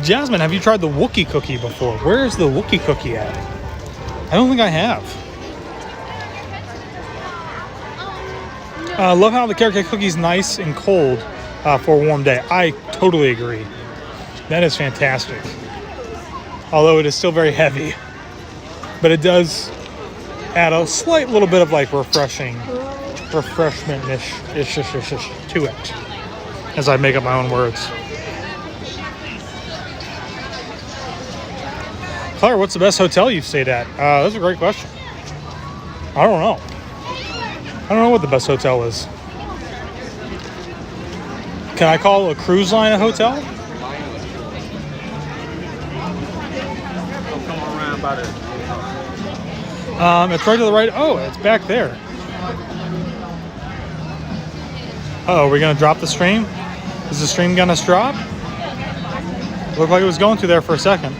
Jasmine, have you tried the Wookiee cookie before? Where is the Wookiee cookie at? I don't think I have. Love how the carrot cake cookie is nice and cold for a warm day. I totally agree. That is fantastic. Although it is still very heavy. But it does add a slight little bit of like refreshment-ish to it. As I make up my own words. Claire, what's the best hotel you've stayed at? That's a great question. I don't know. I don't know what the best hotel is. Can I call a cruise line a hotel? It's right to the right. Oh, it's back there. Oh, are we gonna drop the stream? Is the stream gonna drop? Looked like it was going to there for a second.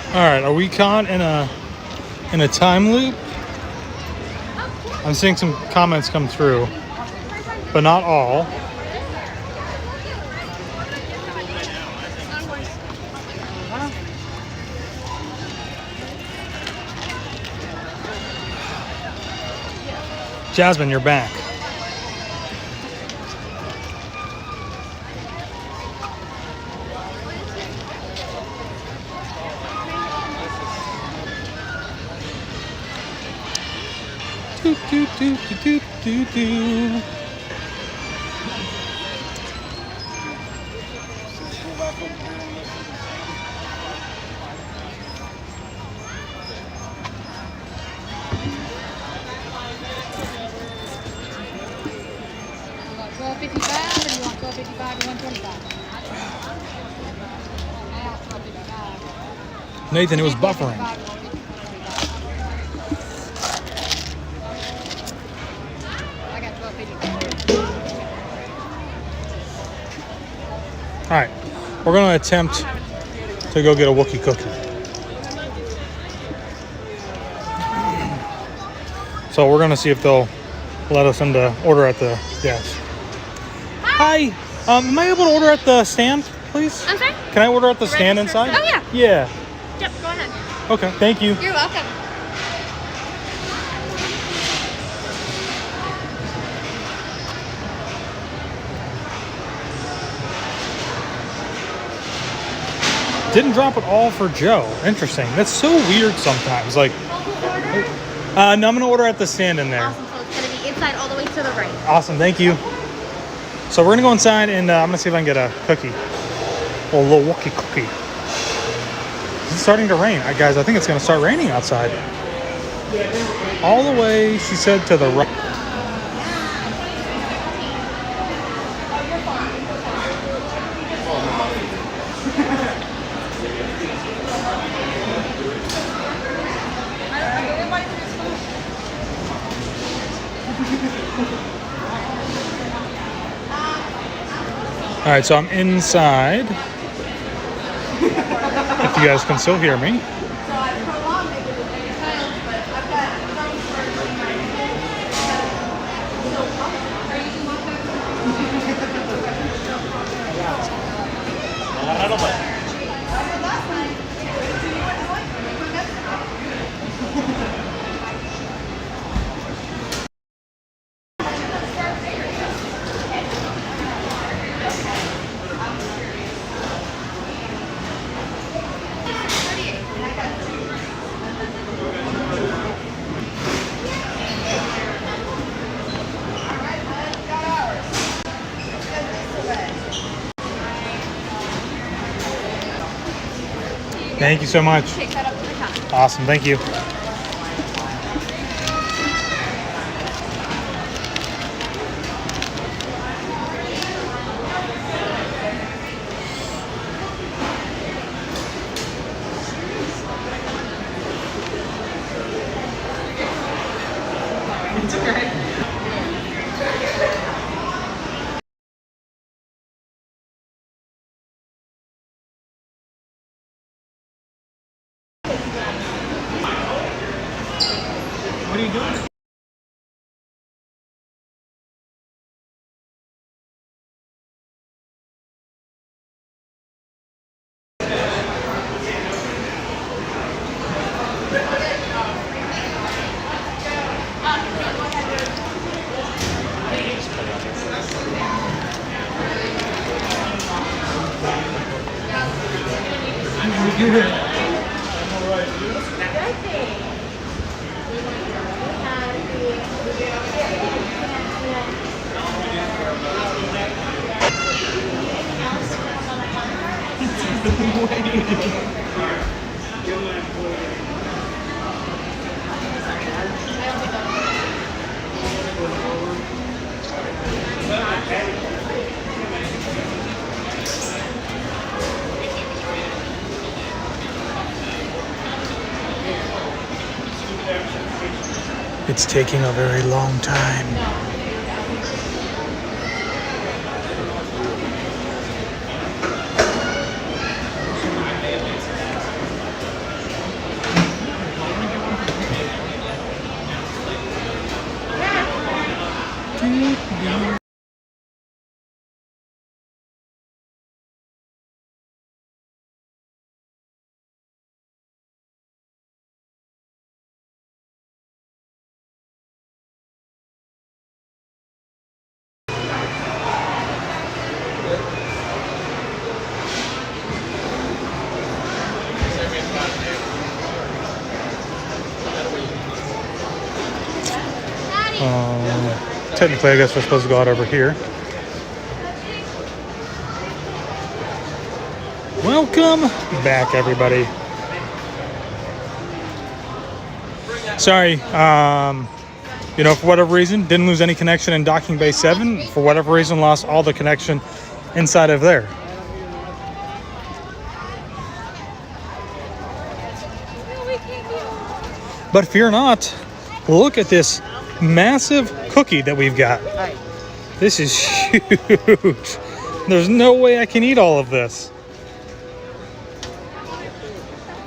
All right, are we caught in a time loop? I'm seeing some comments come through, but not all. Jasmine, you're back. Do. Nathan, it was buffering. All right, we're going to attempt to go get a Wookiee cookie. So we're going to see if they'll let us in to order at the desk. Hi. Am I able to order at the stand, please? I'm sorry? Can I order at the stand inside? Oh, yeah. Yeah. Yep, go ahead. Okay, thank you. You're welcome. Didn't drop it all for Joe. Interesting. That's so weird sometimes. Like, no, I'm going to order at the stand in there. Awesome, so it's going to be inside all the way to the right. Awesome, thank you. So we're going to go inside and I'm going to see if I can get a cookie. Well, a little Wookiee cookie. It's starting to rain. Guys, I think it's going to start raining outside. All the way, she said, to the right. All right, so I'm inside. If you guys can still hear me. Thank you so much. Take that up to the top. Awesome, thank you. It's okay. What are you doing? It's taking a very long time. Technically, I guess we're supposed to go out over here. Welcome back, everybody. Sorry, you know, for whatever reason, didn't lose any connection in docking bay 7. For whatever reason, lost all the connection inside of there. But fear not, look at this massive cookie that we've got. This is huge. There's no way I can eat all of this.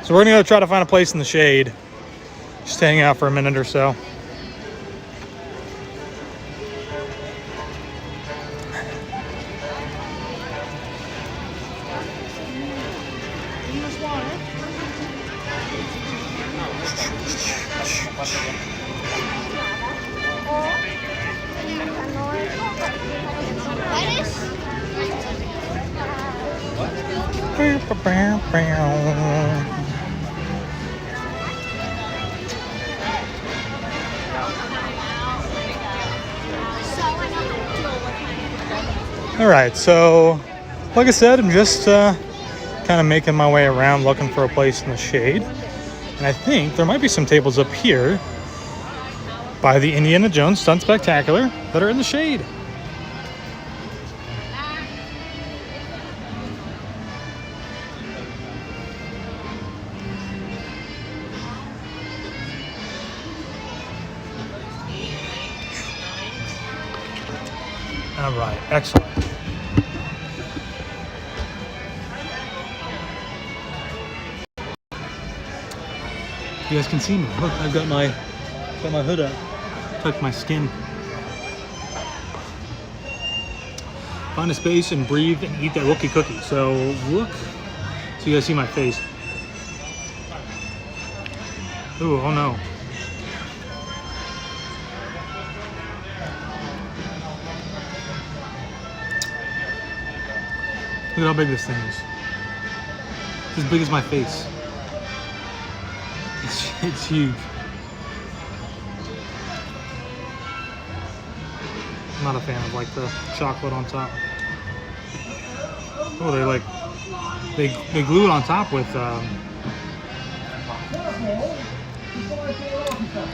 So we're gonna go try to find a place in the shade. Just hang out for a minute or so. All right, so like I said, I'm just kind of making my way around looking for a place in the shade. And I think there might be some tables up here by the Indiana Jones Stunt Spectacular that are in the shade. All right, excellent. You guys can see me. Look, I've got my hood up. Tuck my skin. Find a space and breathe and eat that Wookiee cookie. So look, so you guys see my face. Ooh, oh no. Look at how big this thing is. It's as big as my face. It's huge. I'm not a fan of like the chocolate on top. Oh, they glue it on top with I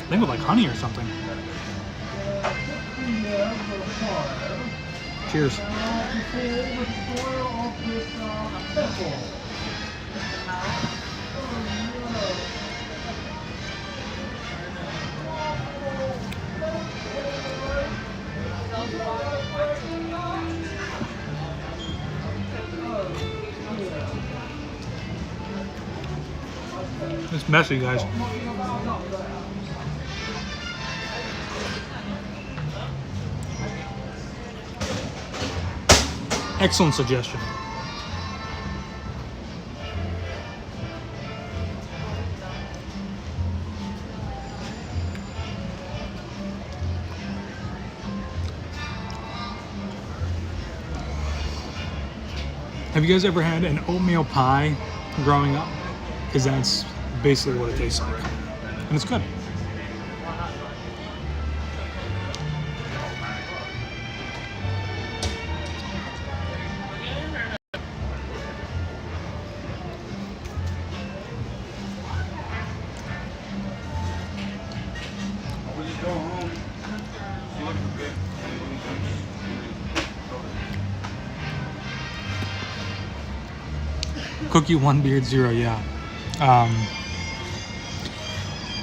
think with like honey or something. Cheers. It's messy, guys. Excellent suggestion. Have you guys ever had an oatmeal pie growing up? Because that's basically what it tastes like. And it's good. Cookie One Beard Zero, yeah.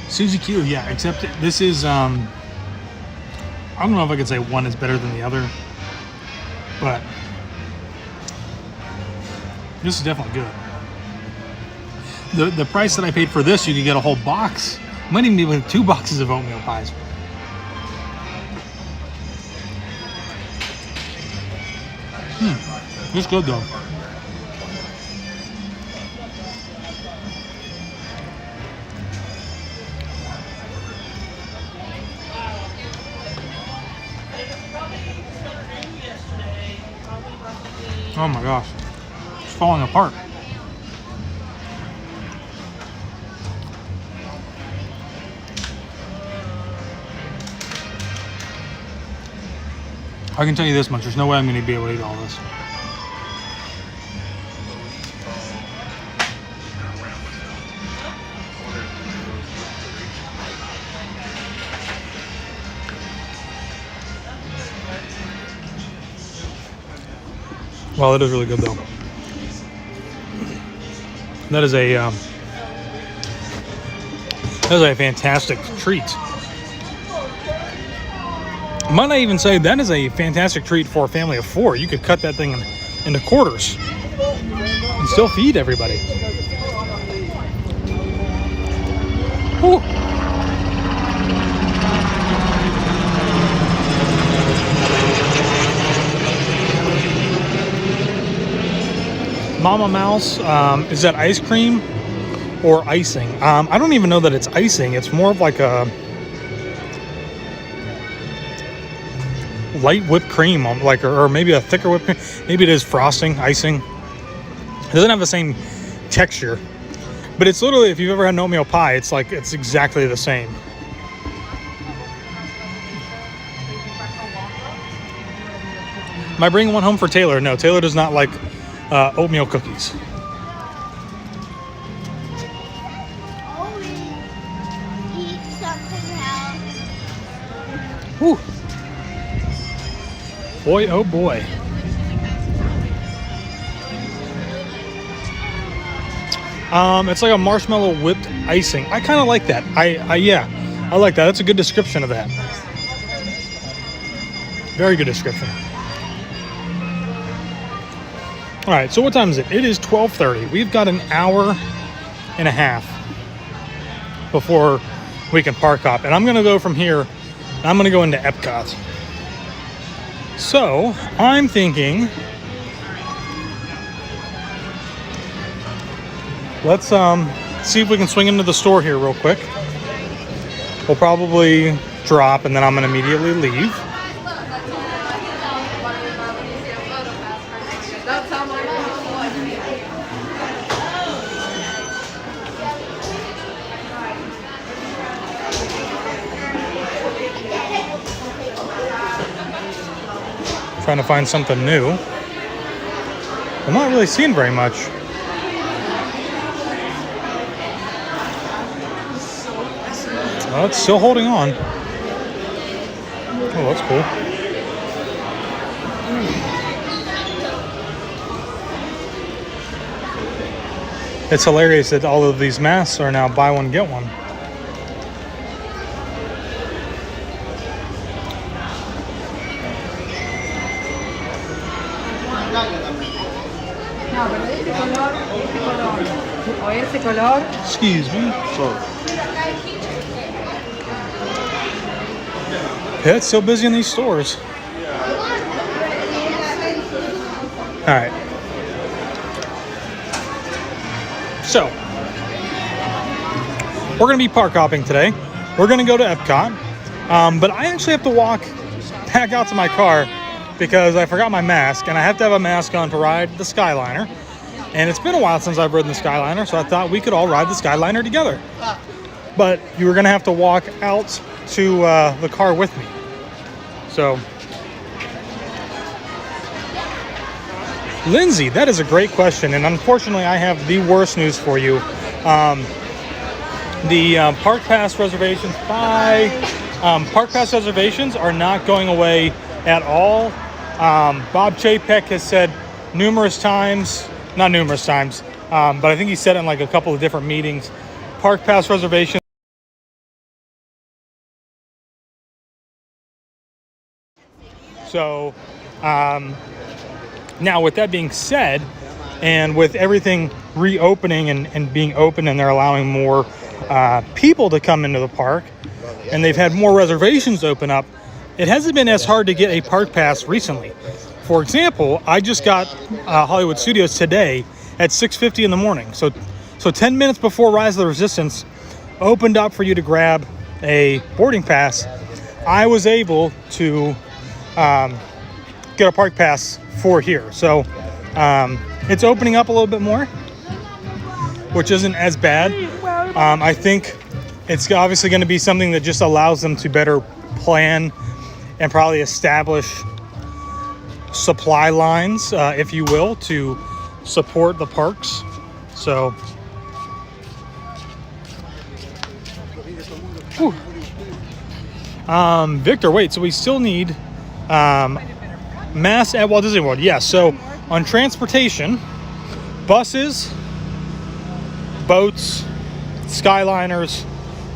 Suzy Q, yeah, except this is, I don't know if I could say one is better than the other, but this is definitely good. The price that I paid for this, you could get a whole box. Might even be with 2 boxes of oatmeal pies. It's good though. Oh my gosh, it's falling apart. I can tell you this much, there's no way I'm going to be able to eat all this. Well, it is really good though. That is a fantastic treat. Might I even say that is a fantastic treat for a family of 4. You could cut that thing into quarters and still feed everybody. Whew. Mama Mouse, is that ice cream or icing? I don't even know that it's icing. It's more of like a light whipped cream, like, or maybe a thicker whipped cream. Maybe it is frosting, icing. It doesn't have the same texture, but it's literally, if you've ever had an oatmeal pie, it's like, it's exactly the same. Am I bringing one home for Taylor? No, Taylor does not like oatmeal cookies. Always eat something else. Whew. Boy, oh boy. It's like a marshmallow whipped icing. I kind of like that. Yeah, I like that. That's a good description of that. Very good description. All right, so what time is it? It is 12:30. We've got an hour and a half before we can park up. And I'm going to go from here, and I'm going to go into Epcot. So I'm thinking, let's see if we can swing into the store here real quick. We'll probably drop, and then I'm going to immediately leave. Trying to find something new. I'm not really seeing very much. Oh, it's still holding on. Oh, that's cool. It's hilarious that all of these masks are now buy one, get one. Excuse me. Yeah, it's so busy in these stores. All right. So, we're going to be park hopping today. We're going to go to Epcot. But I actually have to walk back out to my car because I forgot my mask, and I have to have a mask on to ride the Skyliner. And it's been a while since I've ridden the Skyliner, so I thought we could all ride the Skyliner together. But you were going to have to walk out to the car with me. So, Lindsay, that is a great question. And unfortunately, I have the worst news for you. The Park Pass reservations Park Pass reservations are not going away at all. Bob Chapek has said numerous times, not numerous times, but I think he said it in like a couple of different meetings. Park Pass reservations. So, now with that being said, and with everything reopening and being open, and they're allowing more people to come into the park, and they've had more reservations open up, it hasn't been as hard to get a park pass recently. For example, I just got Hollywood Studios today at 6:50 in the morning. So 10 minutes before Rise of the Resistance opened up for you to grab a boarding pass, I was able to get a park pass for here. So it's opening up a little bit more, which isn't as bad. I think it's obviously going to be something that just allows them to better plan and probably establish supply lines, if you will, to support the parks. So, whew. Victor, wait, so we still need mass at Walt Disney World. Yes, so on transportation, buses, boats, Skyliners,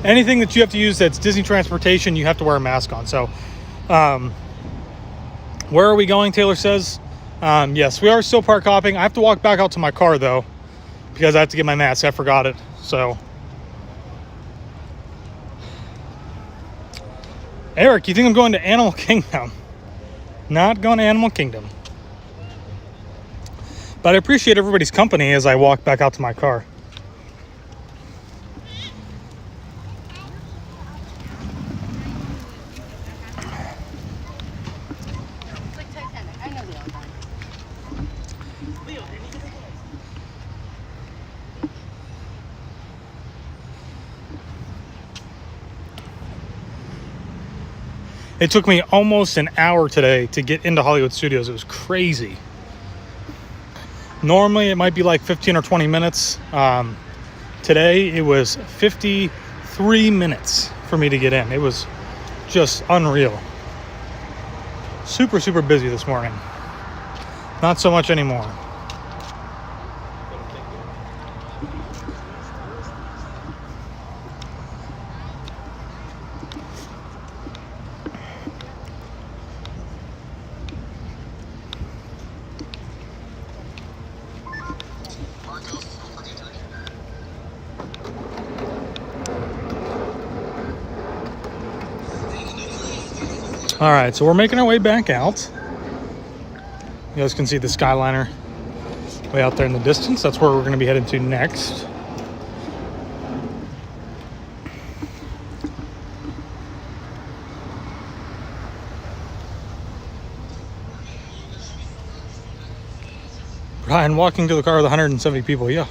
anything that you have to use that's Disney transportation, you have to wear a mask on. So, where are we going? Taylor says. Yes, we are still park hopping. I have to walk back out to my car though, because I have to get my mask. I forgot it. So, Eric, you think I'm going to Animal Kingdom? Not going to Animal Kingdom. But I appreciate everybody's company as I walk back out to my car. It took me almost an hour today to get into Hollywood Studios. It was crazy. Normally, it might be like 15 or 20 minutes. Today, it was 53 minutes for me to get in. It was just unreal. Super, super busy this morning. Not so much anymore. All right, so we're making our way back out. You guys can see the Skyliner way out there in the distance. That's where we're going to be headed to next. Brian walking to the car with 170 people. Yeah,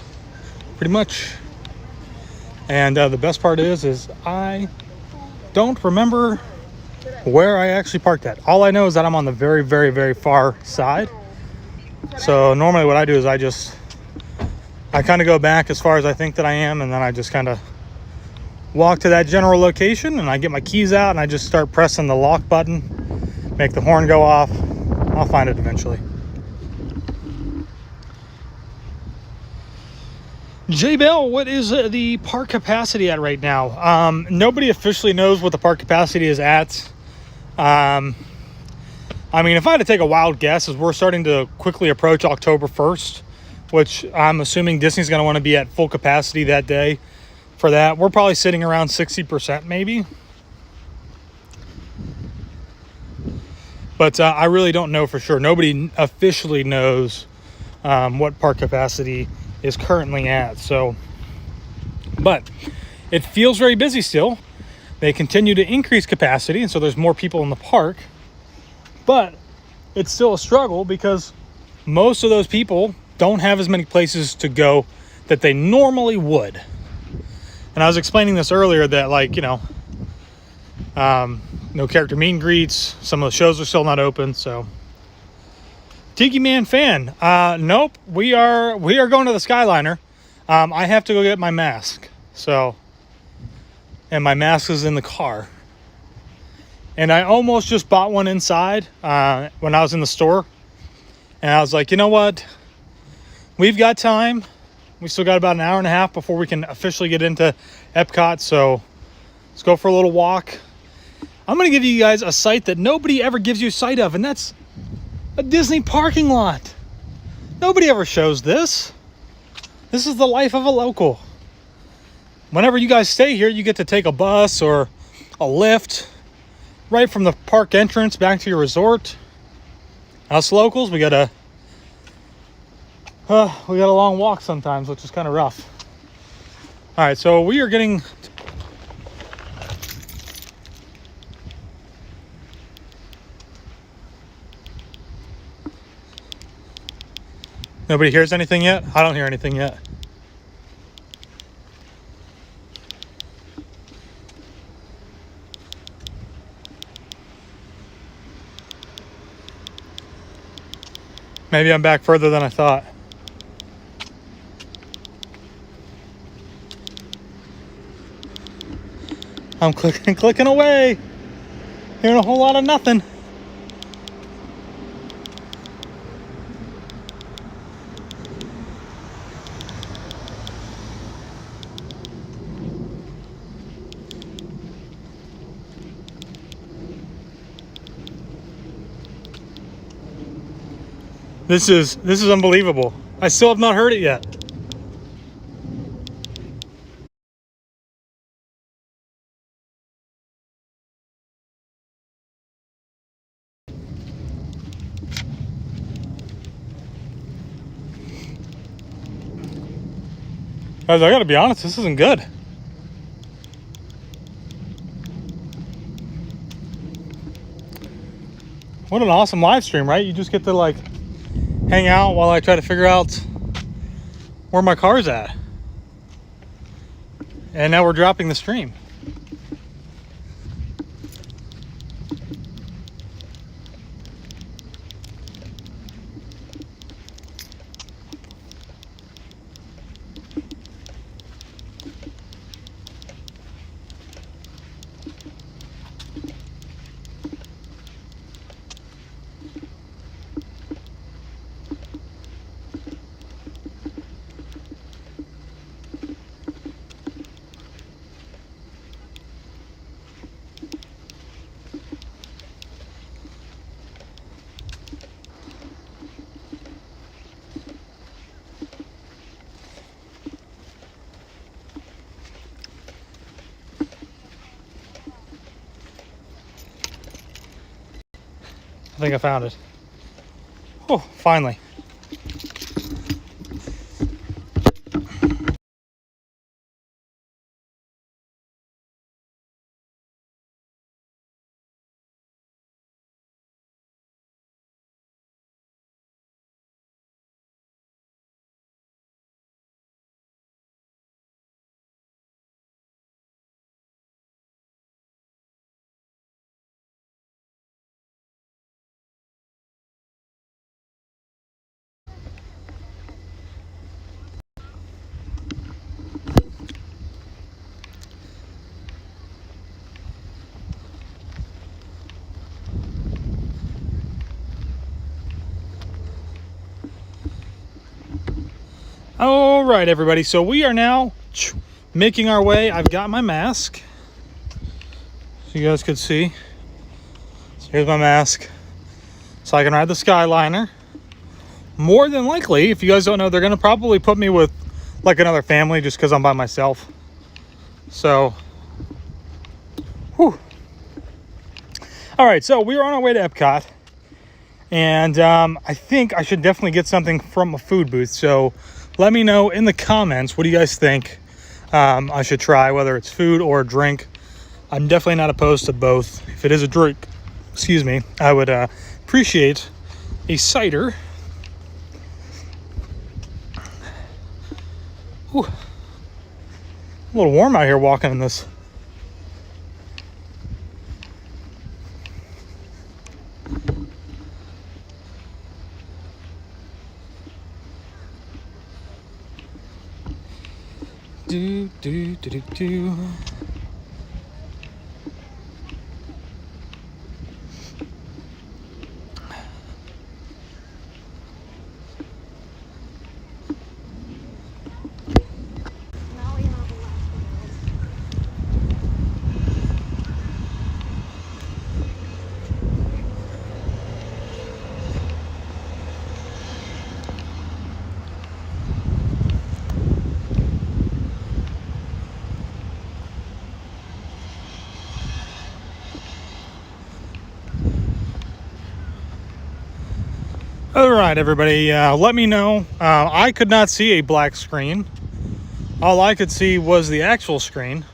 pretty much. And the best part is I don't remember where I actually parked at. All I know is that I'm on the very, very, very far side. So normally what I do is I kind of go back as far as I think that I am, and then I just kind of walk to that general location, and I get my keys out, and I just start pressing the lock button, make the horn go off. I'll find it eventually. J Bell, what is the park capacity at right now? Nobody officially knows what the park capacity is at. I mean, if I had to take a wild guess, is we're starting to quickly approach October 1st, which I'm assuming Disney's going to want to be at full capacity that day. For that, we're probably sitting around 60% maybe. But I really don't know for sure. Nobody officially knows what park capacity is currently at. So, but it feels very busy still. They continue to increase capacity, and so there's more people in the park. But it's still a struggle because most of those people don't have as many places to go that they normally would. And I was explaining this earlier that, like, you know, no character meet and greets. Some of the shows are still not open. So, Tiki Man fan, nope. We are going to the Skyliner. I have to go get my mask. So. And my mask is in the car. And I almost just bought one inside when I was in the store. And I was like, you know what? We've got time. We still got about an hour and a half before we can officially get into Epcot. So let's go for a little walk. I'm going to give you guys a sight that nobody ever gives you sight of. And that's a Disney parking lot. Nobody ever shows this. This is the life of a local. Whenever you guys stay here, you get to take a bus or a lift right from the park entrance back to your resort. Us locals, we got a long walk sometimes, which is kind of rough. All right, so we are getting. Nobody hears anything yet? I don't hear anything yet. Maybe I'm back further than I thought. I'm clicking away. Hearing a whole lot of nothing. This is unbelievable. I still have not heard it yet. Guys, I gotta be honest, this isn't good. What an awesome live stream, right? You just get to like hang out while I try to figure out where my car's at. And now we're dropping the stream. I think I found it. Oh, finally. All right, everybody. So we are now making our way. I've got my mask, so you guys could see. So here's my mask, so I can ride the Skyliner. More than likely, if you guys don't know, they're gonna probably put me with like another family just because I'm by myself. So, whew. All right, so we are on our way to Epcot, and I think I should definitely get something from a food booth. So let me know in the comments, what do you guys think I should try, whether it's food or a drink. I'm definitely not opposed to both. If it is a drink, excuse me, I would appreciate a cider. Whew. A little warm out here walking in this. Do, do, do, do, do. All right, everybody, let me know. I could not see a black screen. All I could see was the actual screen.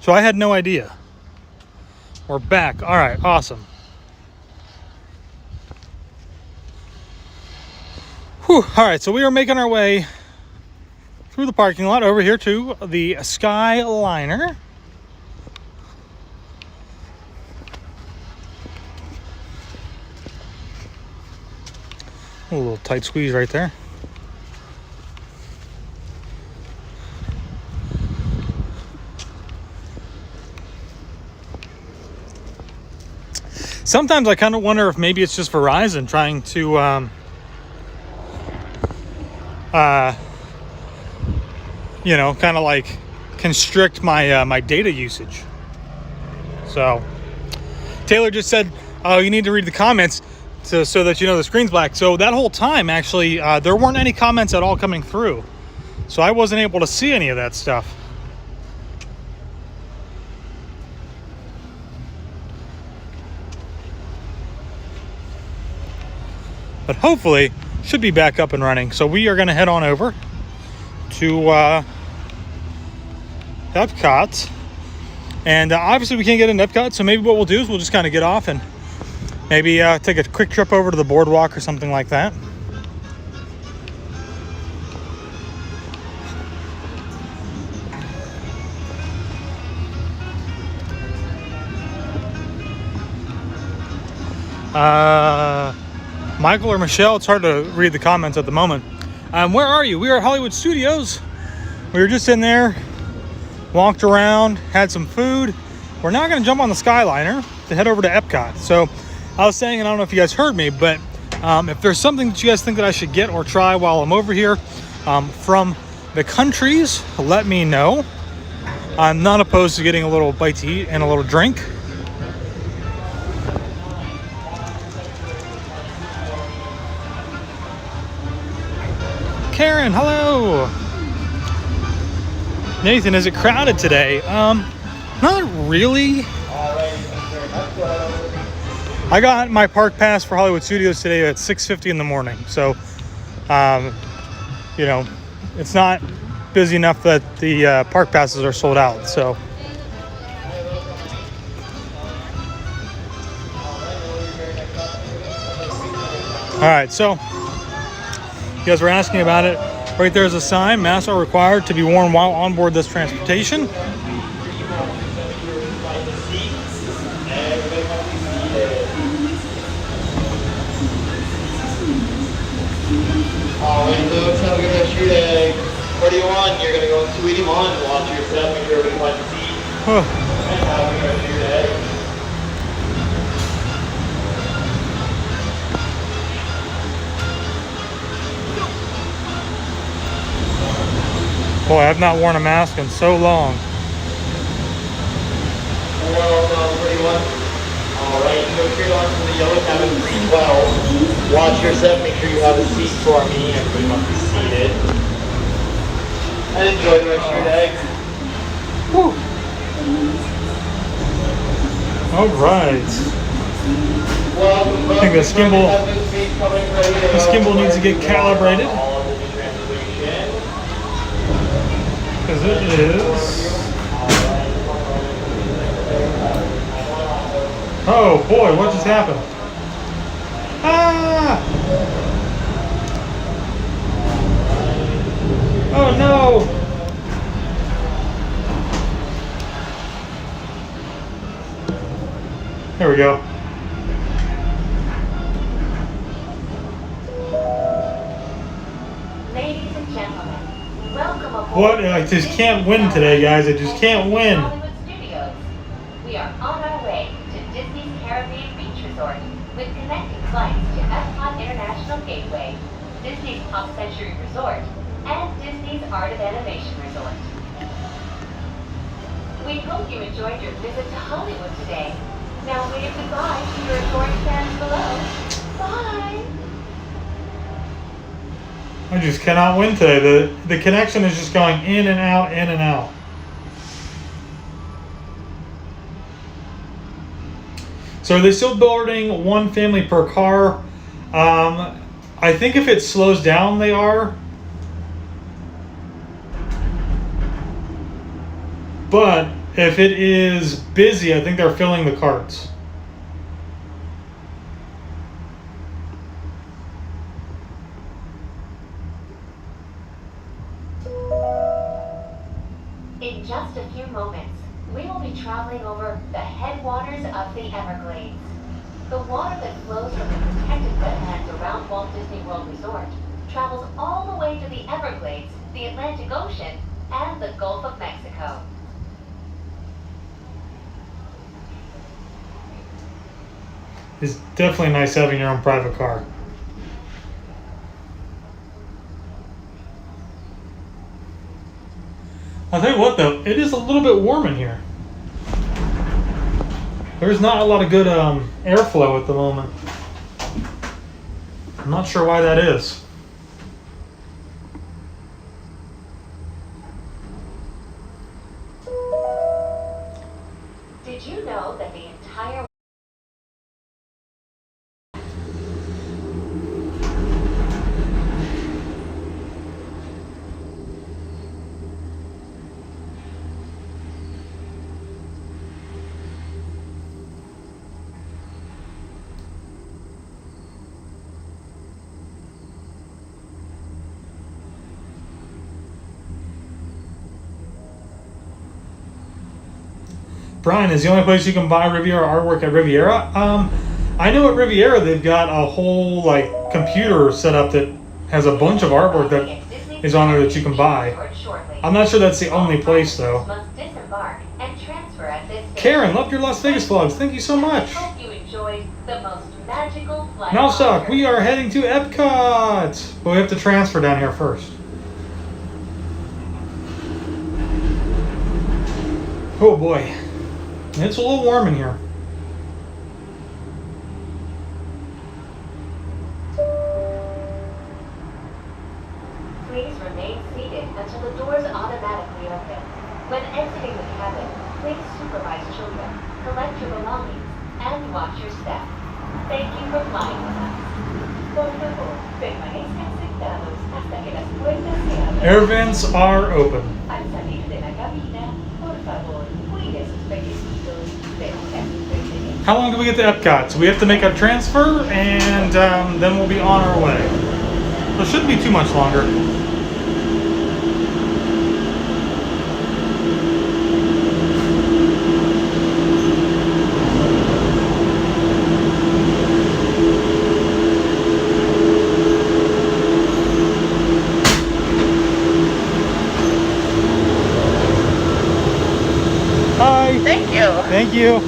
So I had no idea. We're back. All right, awesome. Whew. All right, so we are making our way through the parking lot over here to the Skyliner. A little tight squeeze right there. Sometimes I kind of wonder if maybe it's just Verizon trying to you know, kind of like constrict my my data usage. So Taylor just said, oh, you need to read the comments so that you know the screen's black. So that whole time, actually, there weren't any comments at all coming through. So I wasn't able to see any of that stuff. But hopefully, should be back up and running. So we are going to head on over to Epcot. And obviously we can't get in Epcot, so maybe what we'll do is we'll just kind of get off and maybe take a quick trip over to the boardwalk or something like that. Michael or Michelle, it's hard to read the comments at the moment. Where are you? We are at Hollywood Studios. We were just in there, walked around, had some food. We're now going to jump on the Skyliner to head over to Epcot. So I was saying, and I don't know if you guys heard me, but if there's something that you guys think that I should get or try while I'm over here from the countries, let me know. I'm not opposed to getting a little bite to eat and a little drink. Karen, hello. Nathan, is it crowded today? Not really. I got my park pass for Hollywood Studios today at 6:50 in the morning. So, you know, it's not busy enough that the park passes are sold out. So, all right. So, you guys were asking about it. Right there's a sign: masks are required to be worn while on board this transportation. Alright, folks, have a good rest of your day. 41, you're going to go in 281, watch your step, make sure everybody finds a seat. And have a good rest of your day. Boy, I've not worn a mask in so long. Well, 41. Alright, you go straight on from the yellow cabin 312. Watch your step, make sure you have a seat for me. Everybody must be seated. And enjoy the rest of your day. Woo. All right. Welcome, I think the gimbal needs to get calibrated. Because it is. Oh boy, what just happened? Ah! Oh no! There we go. Ladies and gentlemen, welcome aboard. What? I just can't win today, guys. I just can't win. Hollywood Studios. We are on our way to Disney's Caribbean Beach Resort with connecting flights to Epcot International Gateway, Disney's Pop Century Resort, and Disney's Art of Animation Resort. We hope you enjoyed your visit to Hollywood today. Now wave goodbye to your adoring fans below. Bye! I just cannot win today. The connection is just going in and out, in and out. So are they still building one family per car? I think if it slows down, they are. But if it is busy, I think they're filling the carts. In just a few moments, we will be traveling over the headwaters of the Everglades. The water that flows from the protected wetlands around Walt Disney World Resort travels all the way to the Everglades, the Atlantic Ocean, and the Gulf of Mexico. It's definitely nice having your own private car. I'll tell you what though, it is a little bit warm in here. There's not a lot of good airflow at the moment. I'm not sure why that is. Did you know that the entire Brian, is the only place you can buy Riviera artwork at Riviera? I know at Riviera they've got a whole like computer set up that has a bunch of artwork that is on there that you can buy. I'm not sure that's the only place though. must disembark and transfer at this station. Karen, loved your Las Vegas vlogs. Thank you so much. Hope you enjoyed the most magical flight. Mousestock, on we are heading to Epcot, but we have to transfer down here first. Oh boy, it's a little warm in here. Please remain seated until the doors automatically open. When exiting the cabin, please supervise children, collect your belongings, and watch your step. Thank you for flying with us. Por favor, permanezcan sentados hasta que las puertas se abran. Air vents are open. Al salir de la cabina, por favor, cuide sus pequeñitos. Permanezcan. How long do we get to Epcot? So we have to make a transfer, and then we'll be on our way. So it shouldn't be too much longer. Hi. Thank you. Thank you.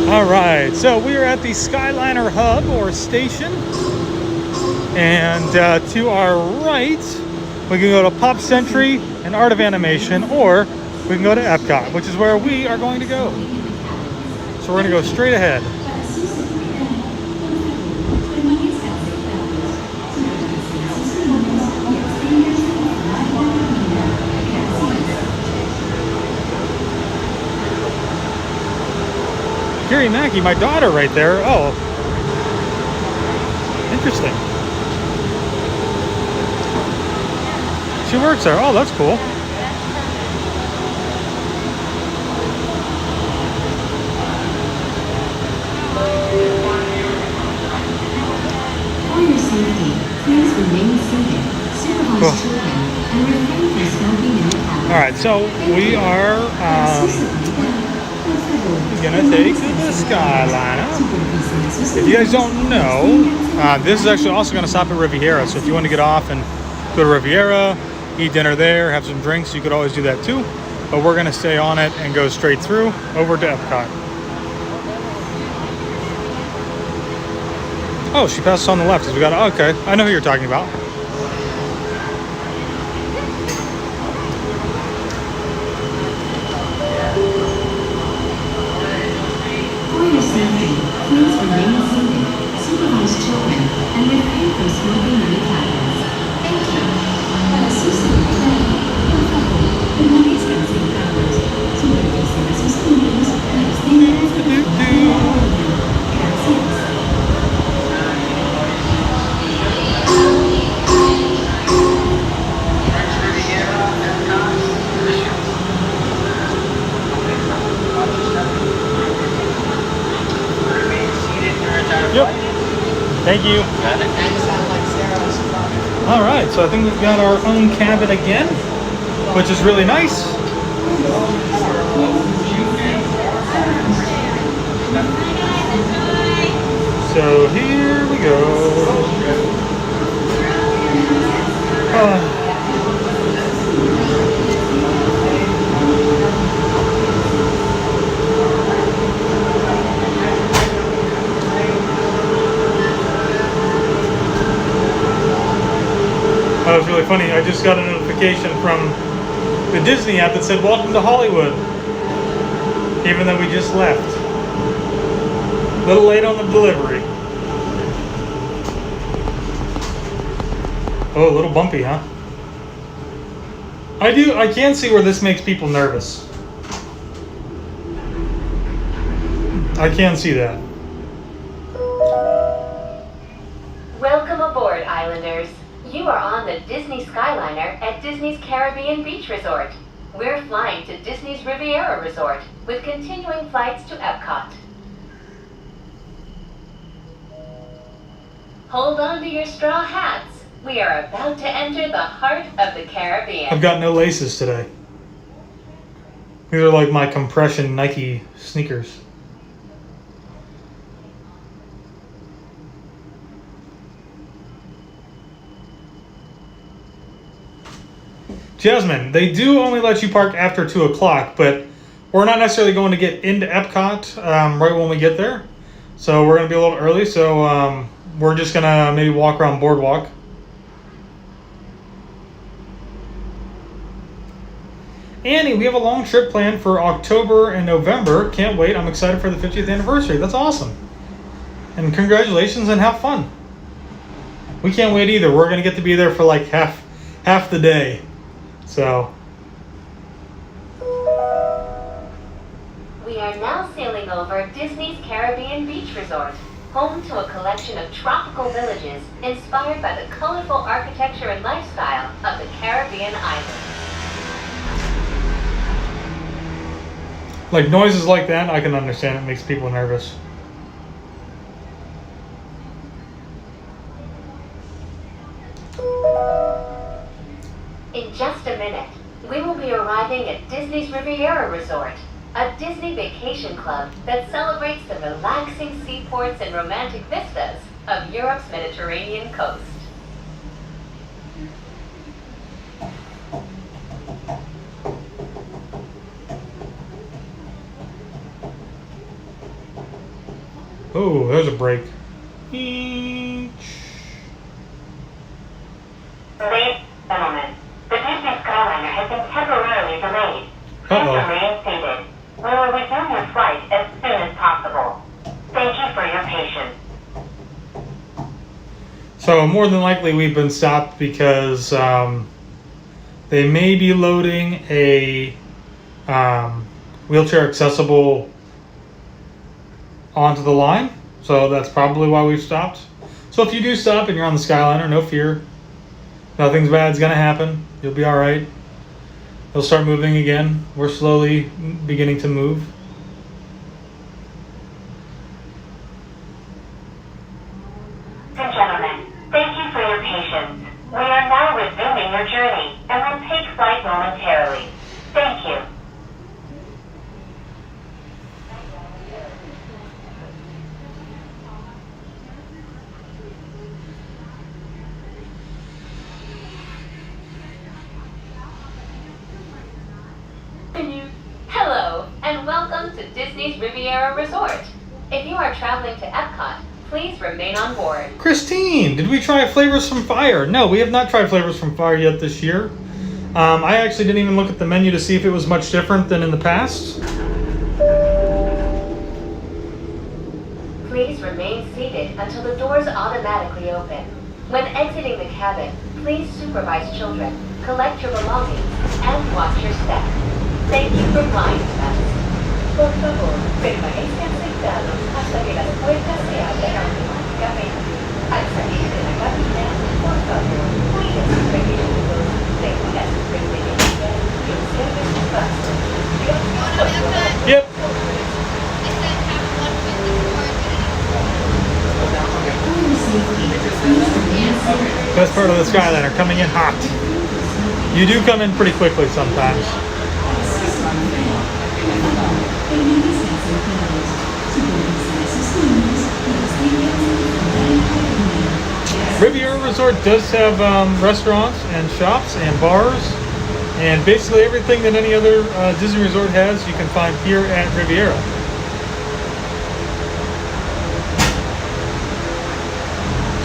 All right, so we are at the Skyliner hub or station, and to our right, we can go to Pop Century and Art of Animation, or we can go to Epcot, which is where we are going to go. So we're going to go straight ahead. Gary Mackey, my daughter right there. Oh, interesting. She works there. Oh, that's cool. For your safety, please remain seated, supervise children, and refrain from smoking in the cabin. All right, so we are gonna take the Skyliner. If you guys don't know, this is actually also gonna stop at Riviera. So if you want to get off and go to Riviera, eat dinner there, have some drinks, you could always do that too. But we're gonna stay on it and go straight through over to Epcot. Oh, she passed us on the left. So we got. Okay, I know who you're talking about. For your safety, please remain seated, supervise children, and refrain from smoking in the cabins. Thank you. Para su seguridad, por favor, permanezcan sentados, supervisen a sus niños y absténganse de fumar. Gracias. Yep. Thank you. All right, so I think we've got our own cabin again, which is really nice. So here we go. That was really funny. I just got a notification from the Disney app that said, "Welcome to Hollywood," even though we just left. A little late on the delivery. Oh, a little bumpy, huh? I can see where this makes people nervous. I can see that. Welcome aboard, Islanders. You are on the Disney Skyliner at Disney's Caribbean Beach Resort. We're flying to Disney's Riviera Resort with continuing flights to Epcot. Hold on to your straw hats. We are about to enter the heart of the Caribbean. I've got no laces today. These are like my compression Nike sneakers. Jasmine, they do only let you park after 2 o'clock, but we're not necessarily going to get into Epcot right when we get there. So we're going to be a little early, so we're just going to maybe walk around Boardwalk. Annie, we have a long trip planned for October and November. Can't wait. I'm excited for the 50th anniversary. That's awesome. And congratulations and have fun. We can't wait either. We're going to get to be there for like half the day. So We are now sailing over Disney's Caribbean Beach Resort, home to a collection of tropical villages inspired by the colorful architecture and lifestyle of the Caribbean islands. Like noises like that, I can understand. It makes people nervous. In just a minute, we will be arriving at Disney's Riviera Resort, a Disney vacation club that celebrates the relaxing seaports and romantic vistas of Europe's Mediterranean coast. Oh, there's a break. Ladies and gentlemen, the Disney Skyliner has been temporarily delayed. Please remain seated. We will resume your flight as soon as possible. Thank you for your patience. So more than likely we've been stopped because they may be loading a wheelchair accessible onto the line. So that's probably why we've stopped. So if you do stop and you're on the Skyliner, no fear. Nothing's bad's gonna happen. You'll be all right. They'll start moving again. We're slowly beginning to move. And gentlemen, thank you for your patience. We are now resuming your journey and will take flight momentarily. Thank you. Hello, and welcome to Disney's Riviera Resort. If you are traveling to Epcot, please remain on board. Christine, did we try Flavors from Fire? No, we have not tried Flavors from Fire yet this year. I actually didn't even look at the menu to see if it was much different than in the past. Please remain seated until the doors automatically open. When exiting the cabin, please supervise children, collect your belongings, and watch your step. Thank you for flying with us. Por favor, permanezcan sentados hasta que las puertas se abran automáticamente. Al salir de la cabina, por favor, cuide sus requisitos, tenga sus pertenencias y observe sus pasos. Gracias por su apoyo. Yep. Best part of the Skyliner, coming in hot. You do come in pretty quickly sometimes. Riviera Resort does have restaurants and shops and bars, and basically everything that any other Disney resort has you can find here at Riviera.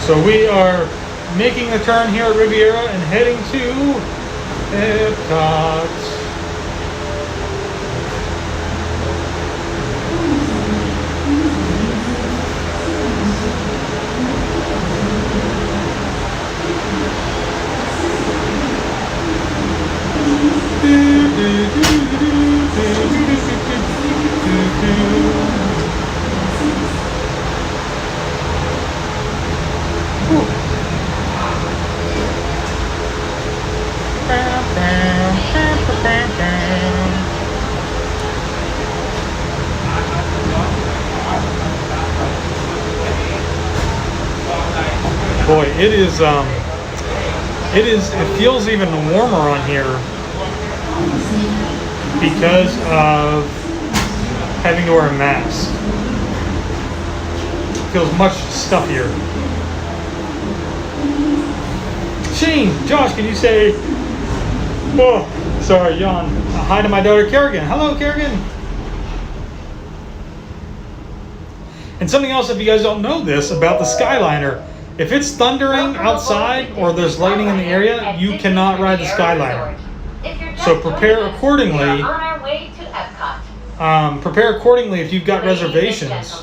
So we are making the turn here at Riviera and heading to Epcot. Boy, it feels even warmer on here because of having to wear a mask. It feels much stuffier. Shane, Josh, can you say, oh, sorry, yawn. Hi to my daughter, Kerrigan. Hello, Kerrigan. And something else, if you guys don't know this about the Skyliner, if it's thundering outside or there's lightning in the area, you cannot ride the Skyliner. So prepare accordingly. Prepare accordingly if you've got reservations.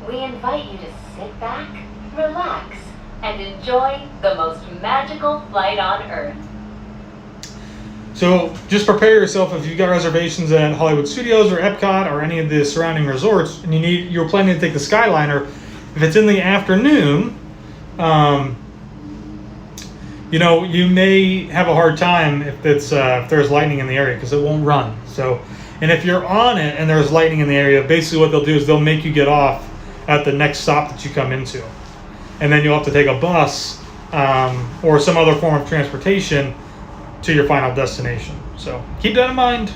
We invite you to sit back, relax, and enjoy the most magical flight on Earth. So just prepare yourself if you've got reservations at Hollywood Studios or Epcot or any of the surrounding resorts, and you're planning to take the Skyliner. If it's in the afternoon, you may have a hard time if there's lightning in the area because it won't run. So, and if you're on it and there's lightning in the area, basically what they'll do is they'll make you get off at the next stop that you come into, and then you'll have to take a bus or some other form of transportation to your final destination. So keep that in mind.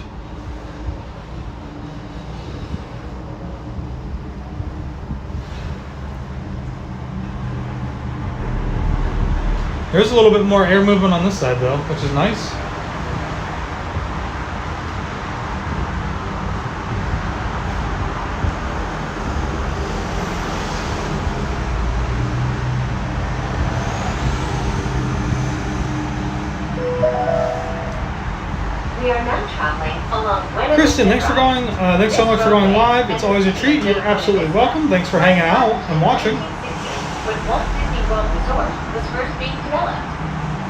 There's a little bit more air movement on this side though, which is nice. We are now traveling along Kristin, thanks so much for going live. It's always a treat. You're absolutely welcome. Thanks for hanging out and watching. When Walt Disney World Resort was first being developed.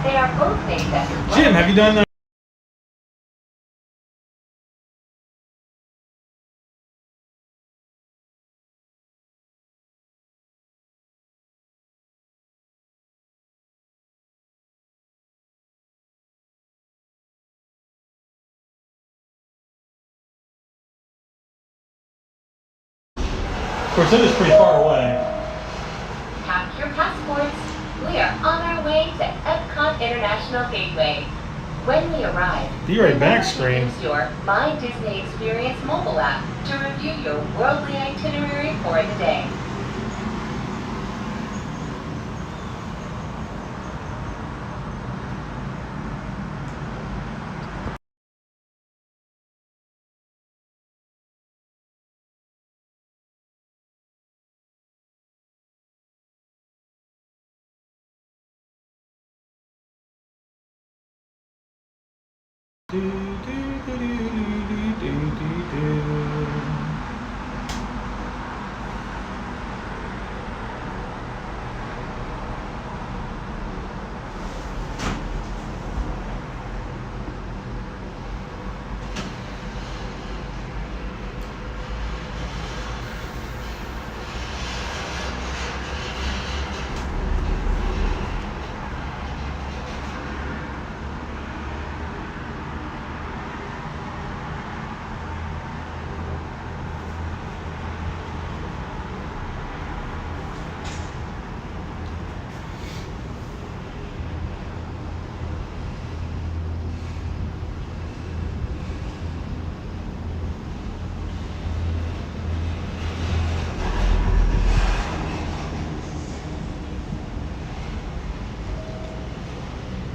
They are both named after Jim, have you done Of course, it is pretty far away. Pack your passports. We are on our way to Epcot International Gateway. When we arrive, Be right back, screen. use your My Disney Experience mobile app to review your worldly itinerary for the day.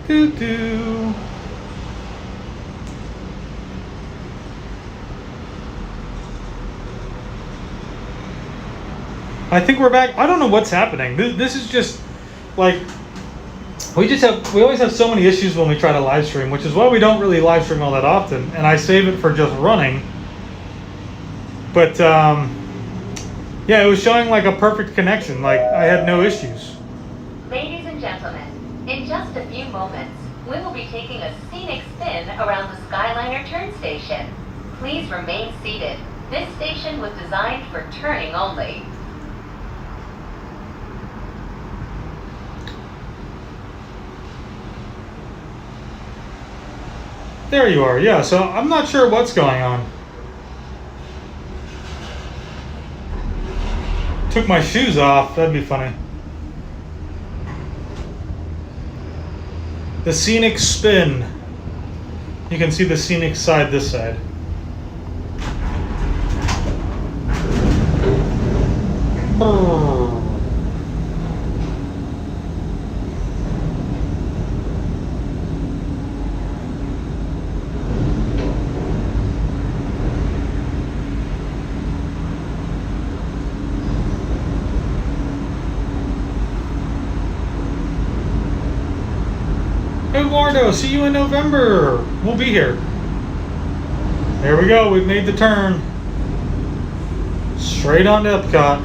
Doo-doo. I think we're back. I don't know what's happening. This is just like we always have so many issues when we try to live stream, which is why we don't really live stream all that often, and I save it for just running. But yeah, it was showing like a perfect connection. Like I had no issues. Ladies and gentlemen, in just a few moments, we will be taking a scenic spin around the Skyliner turn station. Please remain seated. This station was designed for turning only. There you are. Yeah, so I'm not sure what's going on. Took my shoes off. That'd be funny. The scenic spin. You can see the scenic side this side. Eduardo, see you in November. We'll be here. There we go. We've made the turn. Straight on to Epcot.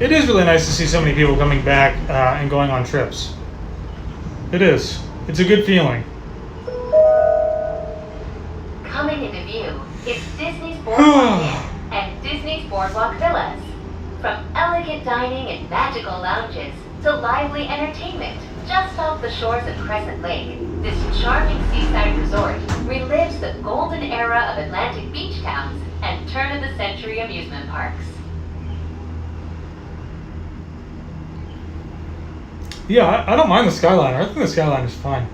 It is really nice to see so many people coming back and going on trips. It is. It's a good feeling. Coming into view is Disney's Boardwalk Inn and Disney's Boardwalk Villas. From elegant dining and magical lounges to lively entertainment just off the shores of Crescent Lake, this charming seaside resort relives the golden era of Atlantic beach towns and turn-of-the-century amusement parks. Yeah, I don't mind the Skyliner. I think the Skyliner is fine.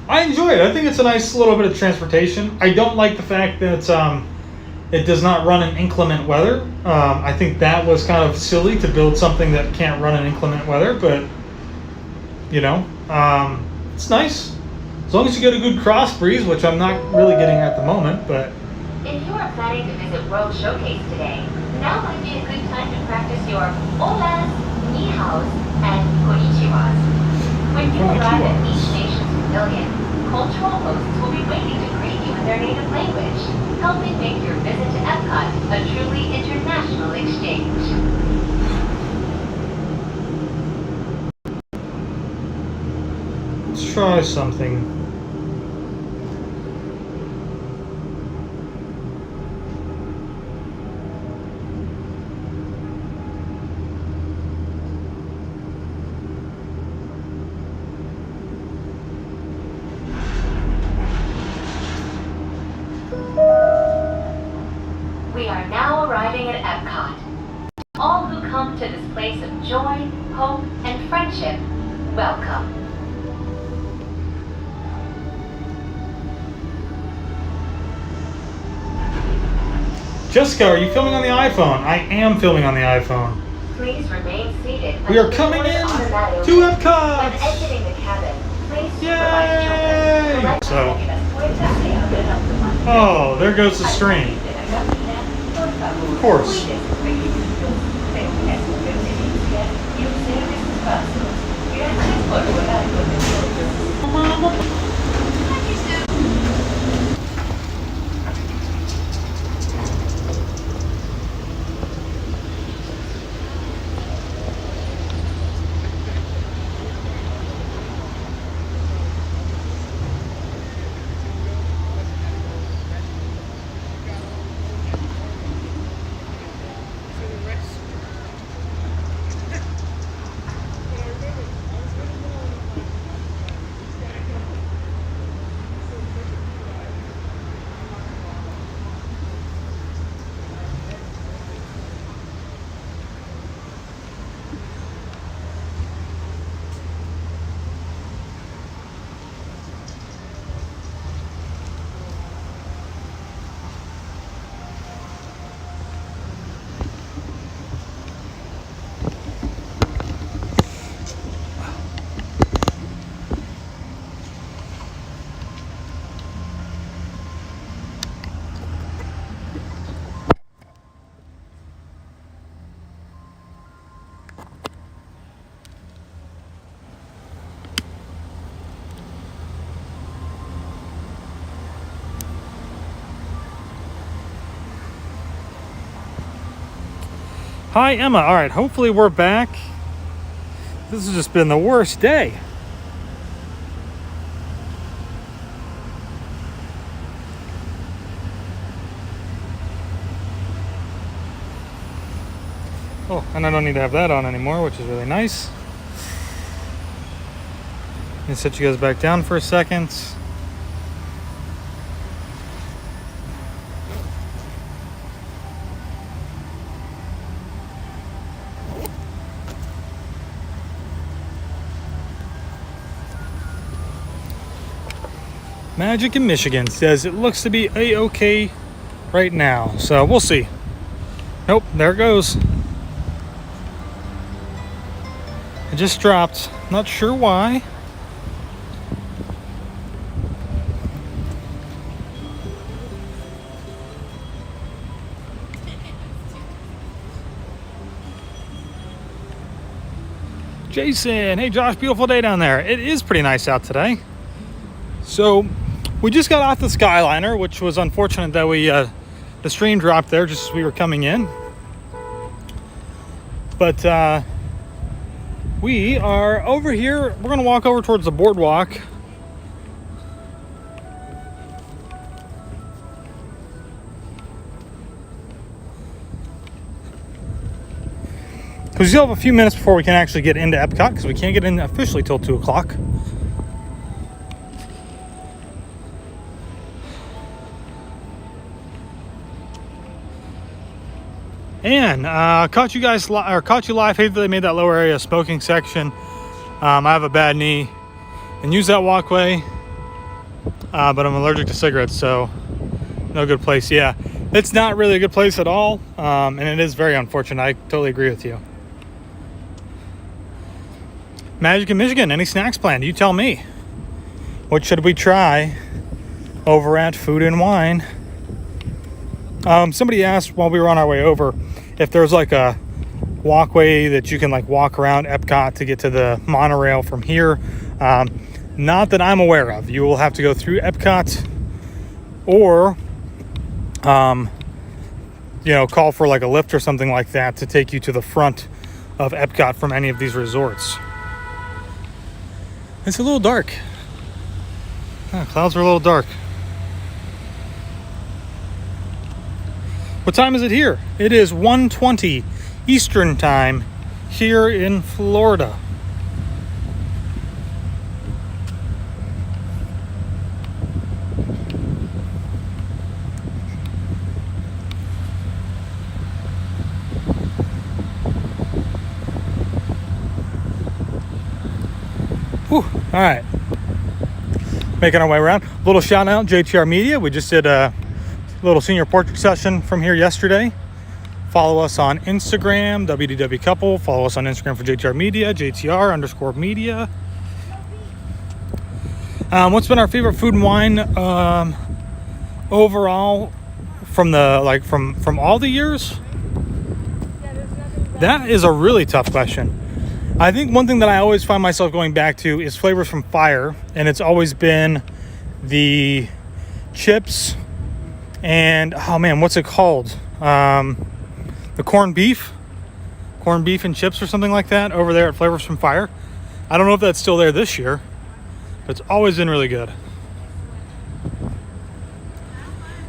I enjoy it. I think it's a nice little bit of transportation. I don't like the fact that it does not run in inclement weather. I think that was kind of silly to build something that can't run in inclement weather, but you know, it's nice. As long as you get a good cross breeze, which I'm not really getting at the moment, but... If you are planning to visit World Showcase today, now might be a good time to practice your olas, ni haos, and konnichiwas. When you arrive at each nation's pavilion, cultural hosts will be waiting to greet you in their native language, helping make your visit to Epcot a truly international exchange. Let's try something. We are now arriving at Epcot. All who come to this place of joy, hope, and friendship, welcome. Jessica, are you filming on the iPhone? I am filming on the iPhone. Please remain seated. We are coming in to Epcot! When exiting the cabin, please Yay! So, oh, there goes the stream. Of course. Hi, Emma. All right, hopefully we're back. This has just been the worst day. Oh, and I don't need to have that on anymore, which is really nice. Let me set you guys back down for a second. Magic in Michigan says it looks to be a-okay right now, so we'll see. Nope, there it goes. It just dropped. Not sure why. Jason, hey Josh, beautiful day down there. It is pretty nice out today. So we just got off the Skyliner, which was unfortunate that the stream dropped there just as we were coming in. But we are over here. We're going to walk over towards the boardwalk. Because we still have a few minutes before we can actually get into Epcot, because we can't get in officially till 2 o'clock. And caught you live. Hate that they made that lower area a smoking section. I have a bad knee and use that walkway, but I'm allergic to cigarettes, so no good place. Yeah, it's not really a good place at all, and it is very unfortunate. I totally agree with you. Magic in Michigan, any snacks planned? You tell me. What should we try over at Food and Wine? Somebody asked while we were on our way over if there's like a walkway that you can like walk around Epcot to get to the monorail from here. Not that I'm aware of. You will have to go through Epcot or call for like a lift or something like that to take you to the front of Epcot from any of these resorts. It's a little dark. Clouds are a little dark. What time is it here? It is 1:20 Eastern time here in Florida. Whew. All right. Making our way around. A little shout out, JTR Media. We just did a little senior portrait session from here yesterday. Follow us on Instagram, WDW Couple. Follow us on Instagram for JTR Media, JTR_media. What's been our favorite food and wine overall from the from all the years? That is a really tough question. I think one thing that I always find myself going back to is Flavors from Fire, and it's always been the chips and what's it called? The corned beef and chips or something like that over there at Flavors from Fire. I don't know if that's still there this year, but it's always been really good.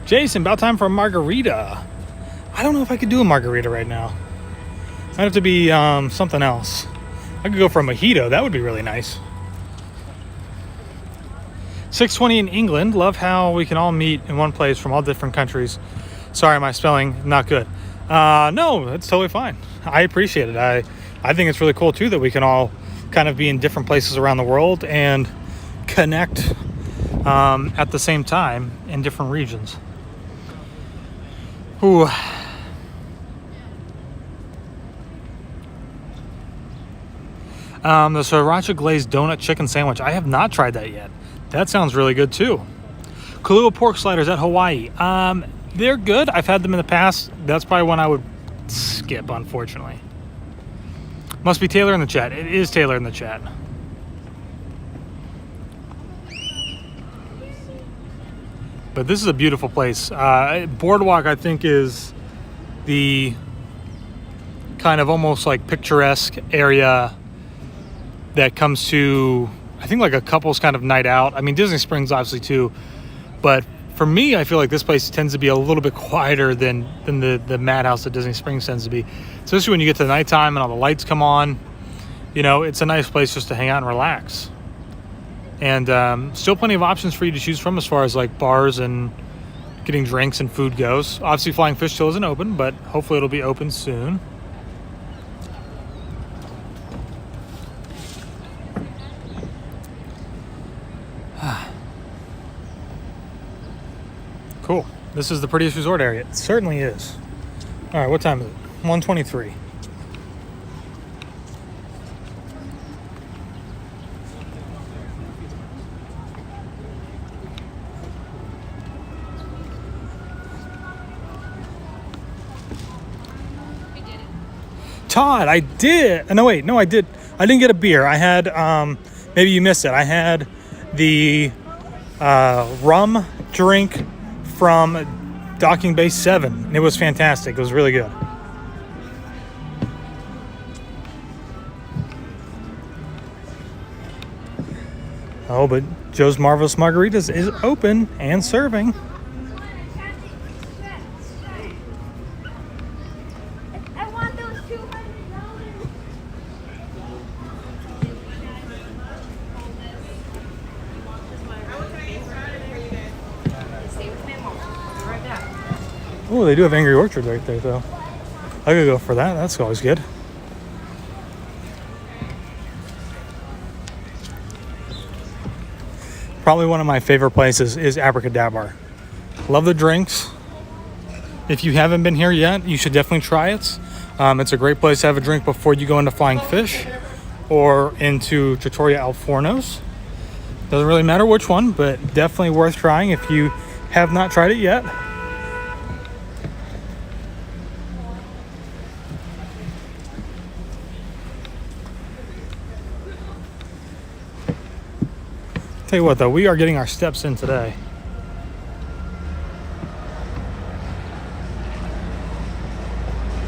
Jason, about time for a margarita. I don't know if I could do a margarita right now. Might have to be something else. I could go for a mojito. That would be really nice. 6:20 in England. Love how we can all meet in one place from all different countries. Sorry, my spelling not good. No, it's totally fine. I appreciate it. I think it's really cool too that we can all kind of be in different places around the world and connect at the same time in different regions. Ooh. The sriracha glazed donut chicken sandwich. I have not tried that yet. That sounds really good too. Kahlua pork sliders at Hawaii. They're good. I've had them in the past. That's probably one I would skip, unfortunately. Must be Taylor in the chat. It is Taylor in the chat. But this is a beautiful place. Boardwalk, I think, is the kind of almost like picturesque area that comes to, I think, like a couple's kind of night out. I mean, Disney Springs obviously too, but for me, I feel like this place tends to be a little bit quieter than the madhouse that Disney Springs tends to be, especially when you get to the nighttime and all the lights come on. You know, it's a nice place just to hang out and relax. And still plenty of options for you to choose from as far as like bars and getting drinks and food goes. Obviously, Flying Fish still isn't open, but hopefully it'll be open soon. Cool. This is the prettiest resort area. It certainly is. All right, what time is it? 1:23. Todd, I did. No, wait. No, I did. I didn't get a beer. I had, maybe you missed it. I had the rum drink from Docking Bay 7. It was fantastic. It was really good. Oh, but Joe's Marvelous Margaritas is open and serving. I want those $200. Oh, they do have Angry Orchard right there, though. I could go for that. That's always good. Probably one of my favorite places is Abracadabra. Love the drinks. If you haven't been here yet, you should definitely try it. It's a great place to have a drink before you go into Flying Fish or into Trattoria Al Forno's. Doesn't really matter which one, but definitely worth trying if you have not tried it yet. Tell you what though, we are getting our steps in today.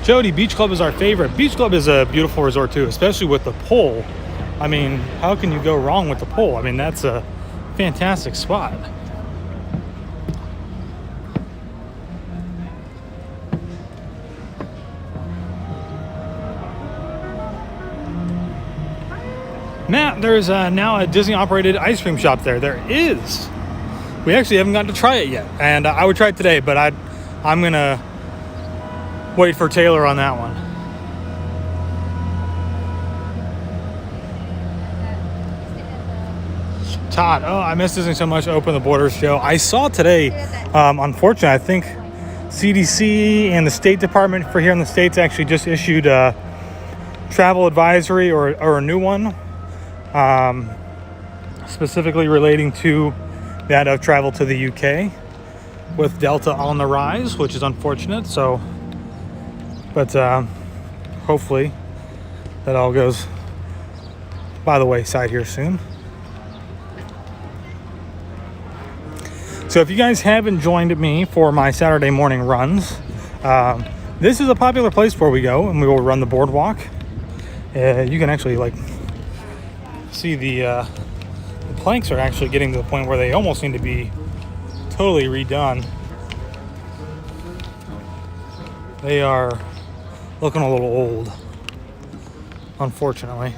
Jody, Beach Club is our favorite. Beach Club is a beautiful resort too, especially with the pool. I mean, how can you go wrong with the pool? I mean, that's a fantastic spot. Matt, there's now a Disney-operated ice cream shop there. There is. We actually haven't gotten to try it yet, and I would try it today, but I'm gonna wait for Taylor on that one. Todd, oh, I miss Disney so much. Open the Borders show. I saw today, unfortunately, I think CDC and the State Department for here in the States actually just issued a travel advisory or a new one. Specifically relating to that of travel to the UK with Delta on the rise, which is unfortunate. So, but hopefully that all goes by the wayside here soon. So if you guys haven't joined me for my Saturday morning runs, this is a popular place where we go and we will run the boardwalk. You can actually see the planks are actually getting to the point where they almost need to be totally redone. They are looking a little old, unfortunately.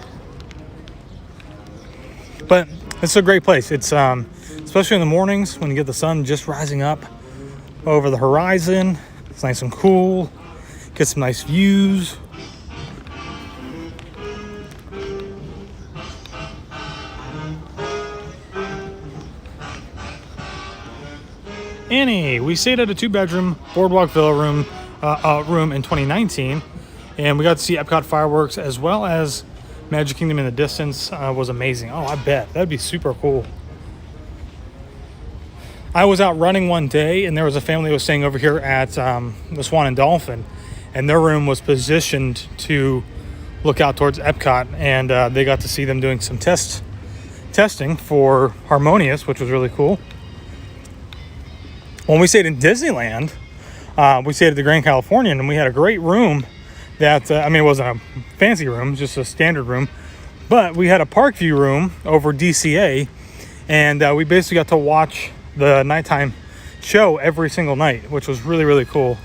But it's a great place. It's especially in the mornings when you get the sun just rising up over the horizon. It's nice and cool. Get some nice views. Annie, we stayed at a 2-bedroom boardwalk villa room in 2019, and we got to see Epcot fireworks as well as Magic Kingdom in the distance. Was amazing. Oh, I bet that'd be super cool. I was out running one day, and there was a family who was staying over here at the Swan and Dolphin, and their room was positioned to look out towards Epcot, and they got to see them doing some testing for Harmonious, which was really cool. When we stayed in Disneyland, we stayed at the Grand Californian, and we had a great room that, it wasn't a fancy room, just a standard room, but we had a park view room over DCA, and we basically got to watch the nighttime show every single night, which was really, really cool.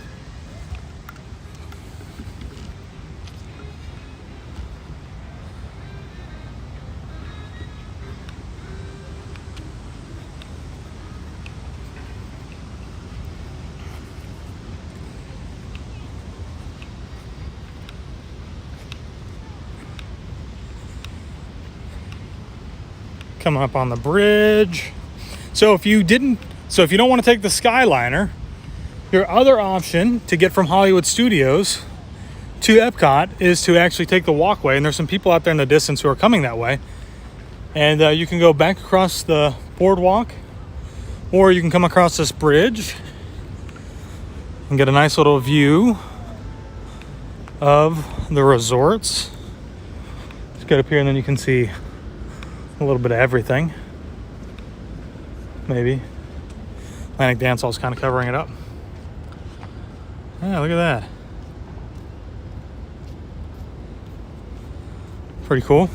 Coming up on the bridge. So if you don't want to take the Skyliner, your other option to get from Hollywood Studios to Epcot is to actually take the walkway, and there's some people out there in the distance who are coming that way, and you can go back across the boardwalk, or you can come across this bridge and get a nice little view of the resorts. Let's get up here and then you can see a little bit of everything. Maybe Atlantic Dance Hall is kind of covering it up. Yeah, look at that. Pretty cool.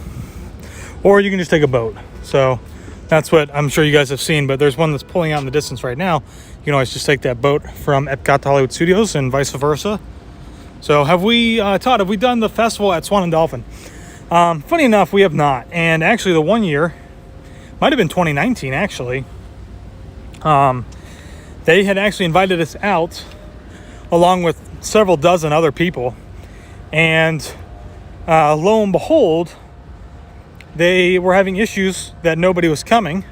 Or you can just take a boat. So That's what I'm sure you guys have seen, but there's one that's pulling out in the distance right now. You can always just take that boat from Epcot to Hollywood Studios and vice versa. So have we, Todd, have we done the festival at Swan and Dolphin? Funny enough, we have not. And actually the one year, might have been 2019 actually, they had actually invited us out along with several dozen other people. And lo and behold, they were having issues that nobody was coming.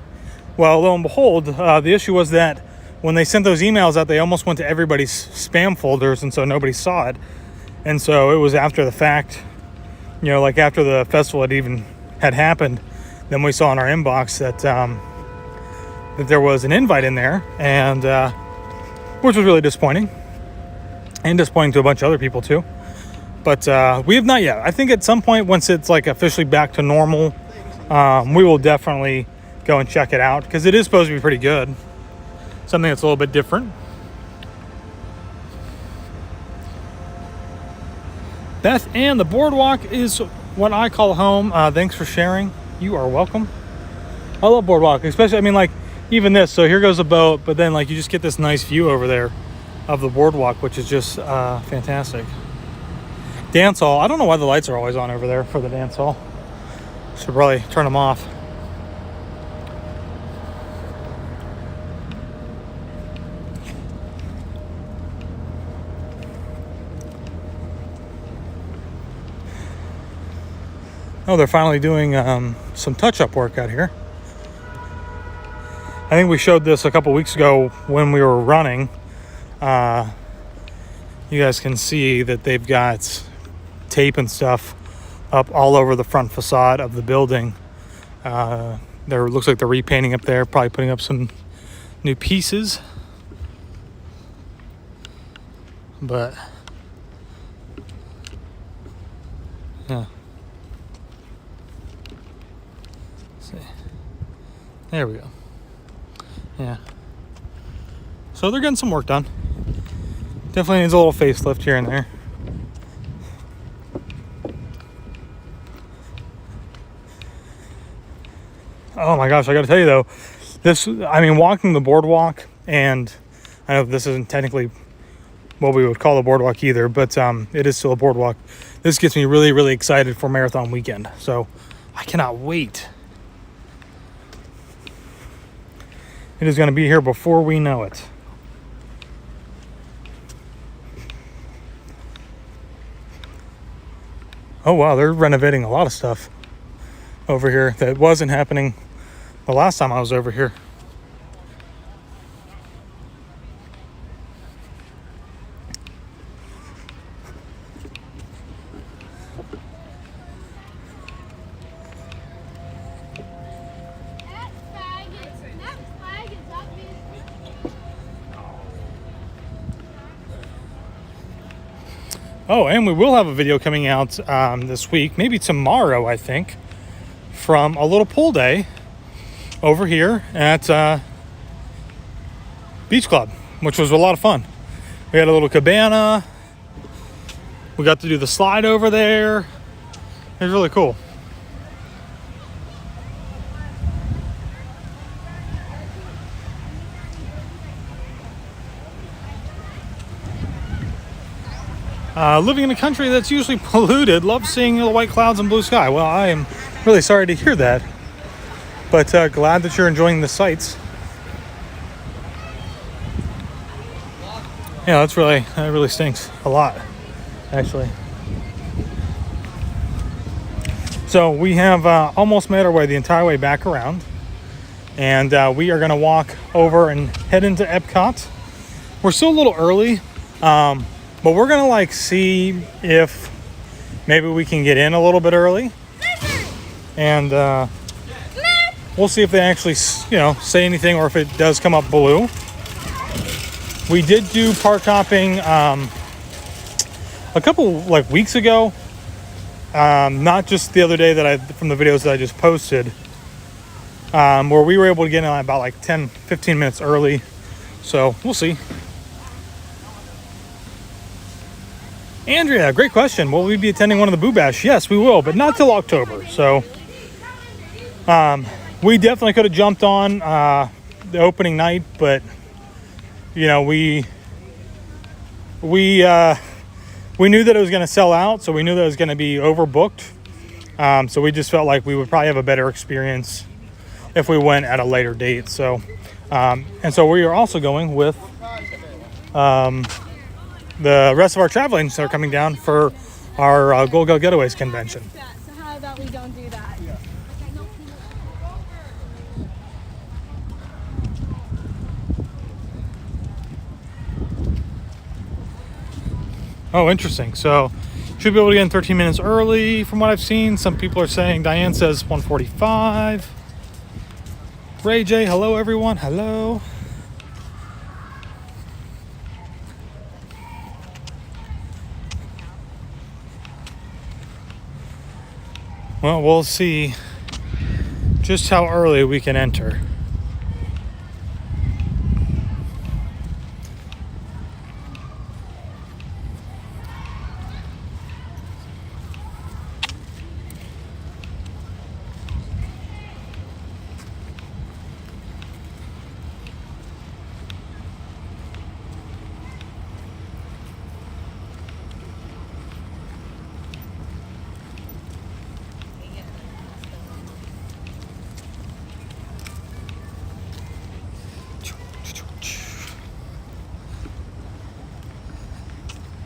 Well, lo and behold, the issue was that when they sent those emails out, they almost went to everybody's spam folders, and so nobody saw it. And so it was after the fact, you know, like after the festival had happened, then we saw in our inbox that that there was an invite in there, and which was really disappointing, and disappointing to a bunch of other people too. But we have not yet. I think at some point, once it's like officially back to normal, we will definitely go and check it out, because it is supposed to be pretty good. Something that's a little bit different. Beth, and the boardwalk is what I call home. Thanks for sharing. You are welcome. I love boardwalk, especially, I mean, like even this. So here goes a boat, but then like you just get this nice view over there of the boardwalk, which is just fantastic. Dance hall. I don't know why the lights are always on over there for the dance hall. Should probably turn them off. Oh, they're finally doing some touch-up work out here. I think we showed this a couple weeks ago when we were running. You guys can see that they've got tape and stuff up all over the front facade of the building. There looks like they're repainting up there, probably putting up some new pieces. But yeah. There we go. Yeah. So they're getting some work done. Definitely needs a little facelift here and there. Oh my gosh, I gotta tell you though, walking the boardwalk, and I know this isn't technically what we would call a boardwalk either, but it is still a boardwalk. This gets me really, really excited for marathon weekend. So I cannot wait. It is going to be here before we know it. Oh wow, they're renovating a lot of stuff over here that wasn't happening the last time I was over here. Oh, and we will have a video coming out this week, maybe tomorrow, I think, from a little pool day over here at Beach Club, which was a lot of fun. We had a little cabana. We got to do the slide over there. It was really cool. Living in a country that's usually polluted, love seeing the white clouds and blue sky. Well, I am really sorry to hear that, but glad that you're enjoying the sights. Yeah, that really stinks a lot, actually. So we have almost made our way the entire way back around, and we are going to walk over and head into Epcot. We're still a little early. But we're going to see if maybe we can get in a little bit early. And we'll see if they actually, say anything, or if it does come up blue. We did do park hopping a couple weeks ago. Not just the other day from the videos that I just posted. Where we were able to get in about 10-15 minutes early. So we'll see. Andrea, great question. Will we be attending one of the Boo Bash? Yes, we will, but not till October. So we definitely could have jumped on the opening night, but you know, we knew that it was going to sell out, so we knew that it was going to be overbooked. So we just felt like we would probably have a better experience if we went at a later date. So, and so we are also going with the rest of our travel agents that are coming down for our Gold Go Getaways convention. So how about we don't do that? Yeah. Oh, interesting. So should be able to get in 13 minutes early from what I've seen. Some people are saying, Diane says 1:45. Ray J, hello everyone. Hello. Well, we'll see just how early we can enter.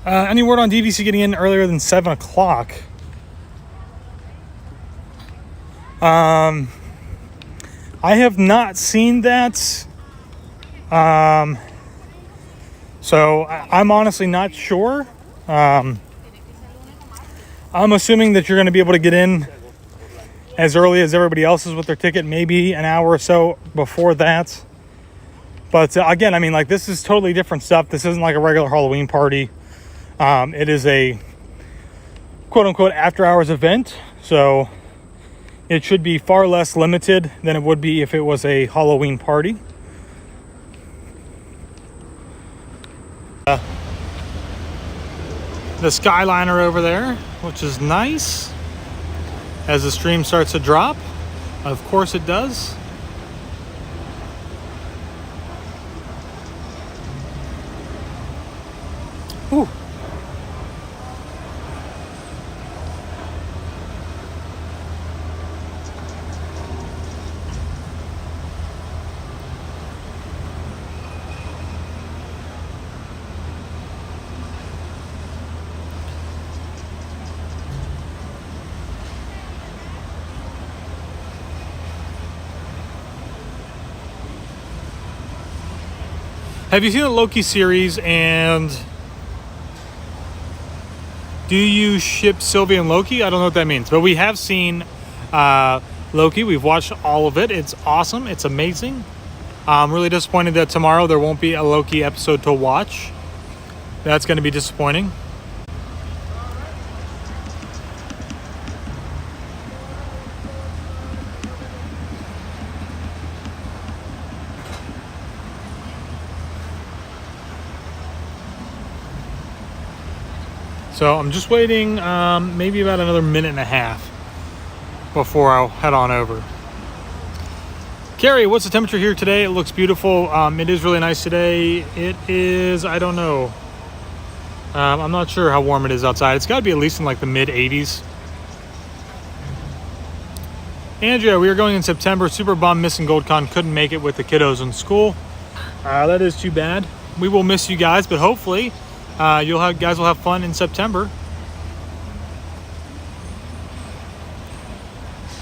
Any word on DVC getting in earlier than 7 o'clock? I have not seen that. So I'm honestly not sure. I'm assuming that you're going to be able to get in as early as everybody else is with their ticket, maybe an hour or so before that. But again, I mean, like, this is totally different stuff. This isn't like a regular Halloween party. It is a quote-unquote after-hours event, so it should be far less limited than it would be if it was a Halloween party. The Skyliner over there, which is nice, as the stream starts to drop. Of course it does. Ooh. Have you seen the Loki series, and do you ship Sylvie and Loki? I don't know what that means, but we have seen Loki. We've watched all of it. It's awesome. It's amazing. I'm really disappointed that tomorrow there won't be a Loki episode to watch. That's going to be disappointing. So I'm just waiting maybe about another minute and a half before I'll head on over. Carrie, what's the temperature here today? It looks beautiful. It is really nice today. It is, I don't know. I'm not sure how warm it is outside. It's got to be at least in like the mid 80s. Andrea, we are going in September. Super bummed missing GoldCon. Couldn't make it with the kiddos in school. That is too bad. We will miss you guys, but hopefully guys will have fun in September.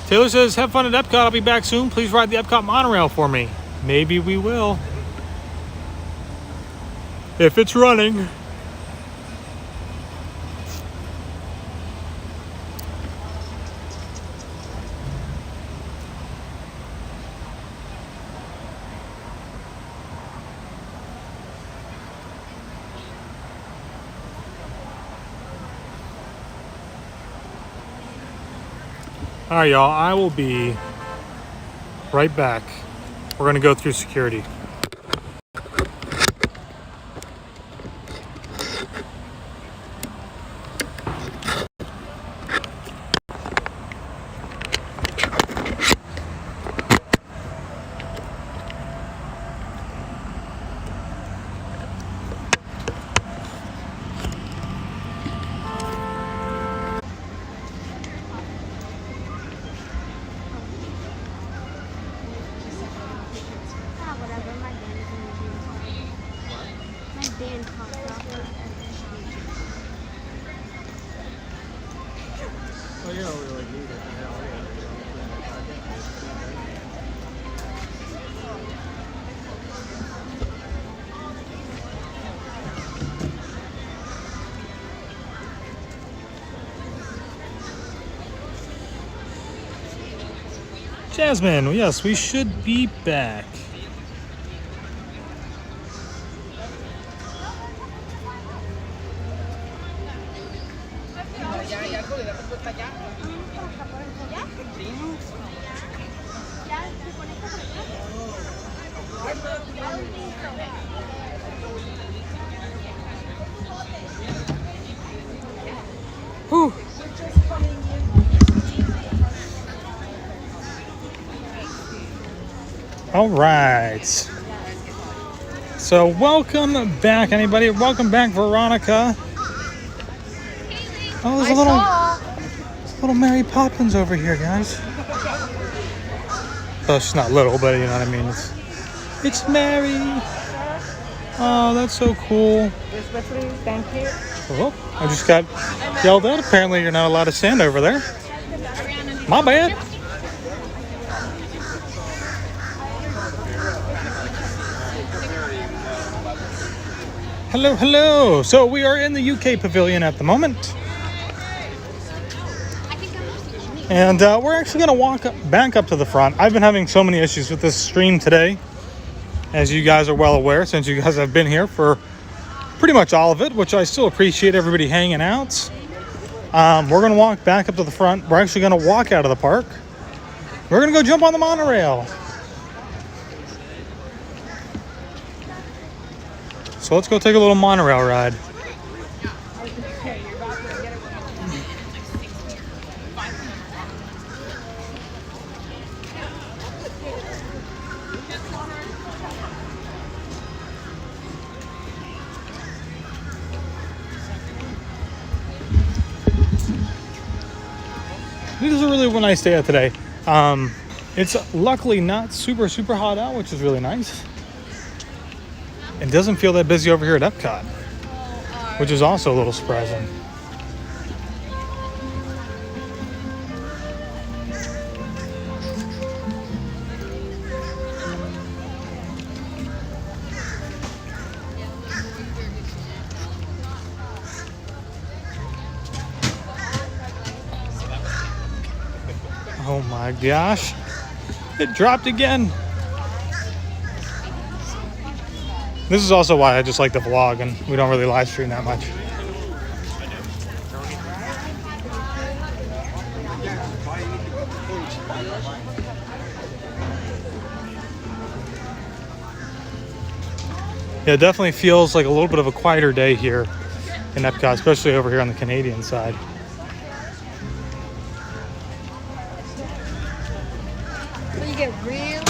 Taylor says, have fun at Epcot. I'll be back soon. Please ride the Epcot monorail for me. Maybe we will. If it's running. All right, y'all, I will be right back. We're going to go through security. Jasmine, yes, we should be back. Whew. All right. So welcome back, anybody. Welcome back, Veronica. Oh, there's a little Mary Poppins over here, guys. Oh, she's not little, but you know what I mean. It's Mary. Oh, that's so cool. Thank you. Oh, I just got yelled at. Apparently, you're not allowed to stand over there. My bad. Hello, hello. So we are in the UK pavilion at the moment. And we're actually going to walk back up to the front. I've been having so many issues with this stream today, as you guys are well aware, since you guys have been here for pretty much all of it, which I still appreciate everybody hanging out. We're going to walk back up to the front. We're actually going to walk out of the park. We're going to go jump on the monorail. So let's go take a little monorail ride. This is a really nice day out today. It's luckily not super hot out, which is really nice. It doesn't feel that busy over here at Epcot, which is also a little surprising. Oh my gosh, it dropped again. This is also why I just like to vlog and we don't really live stream that much. Yeah, it definitely feels like a little bit of a quieter day here in Epcot, especially over here on the Canadian side. So you get real.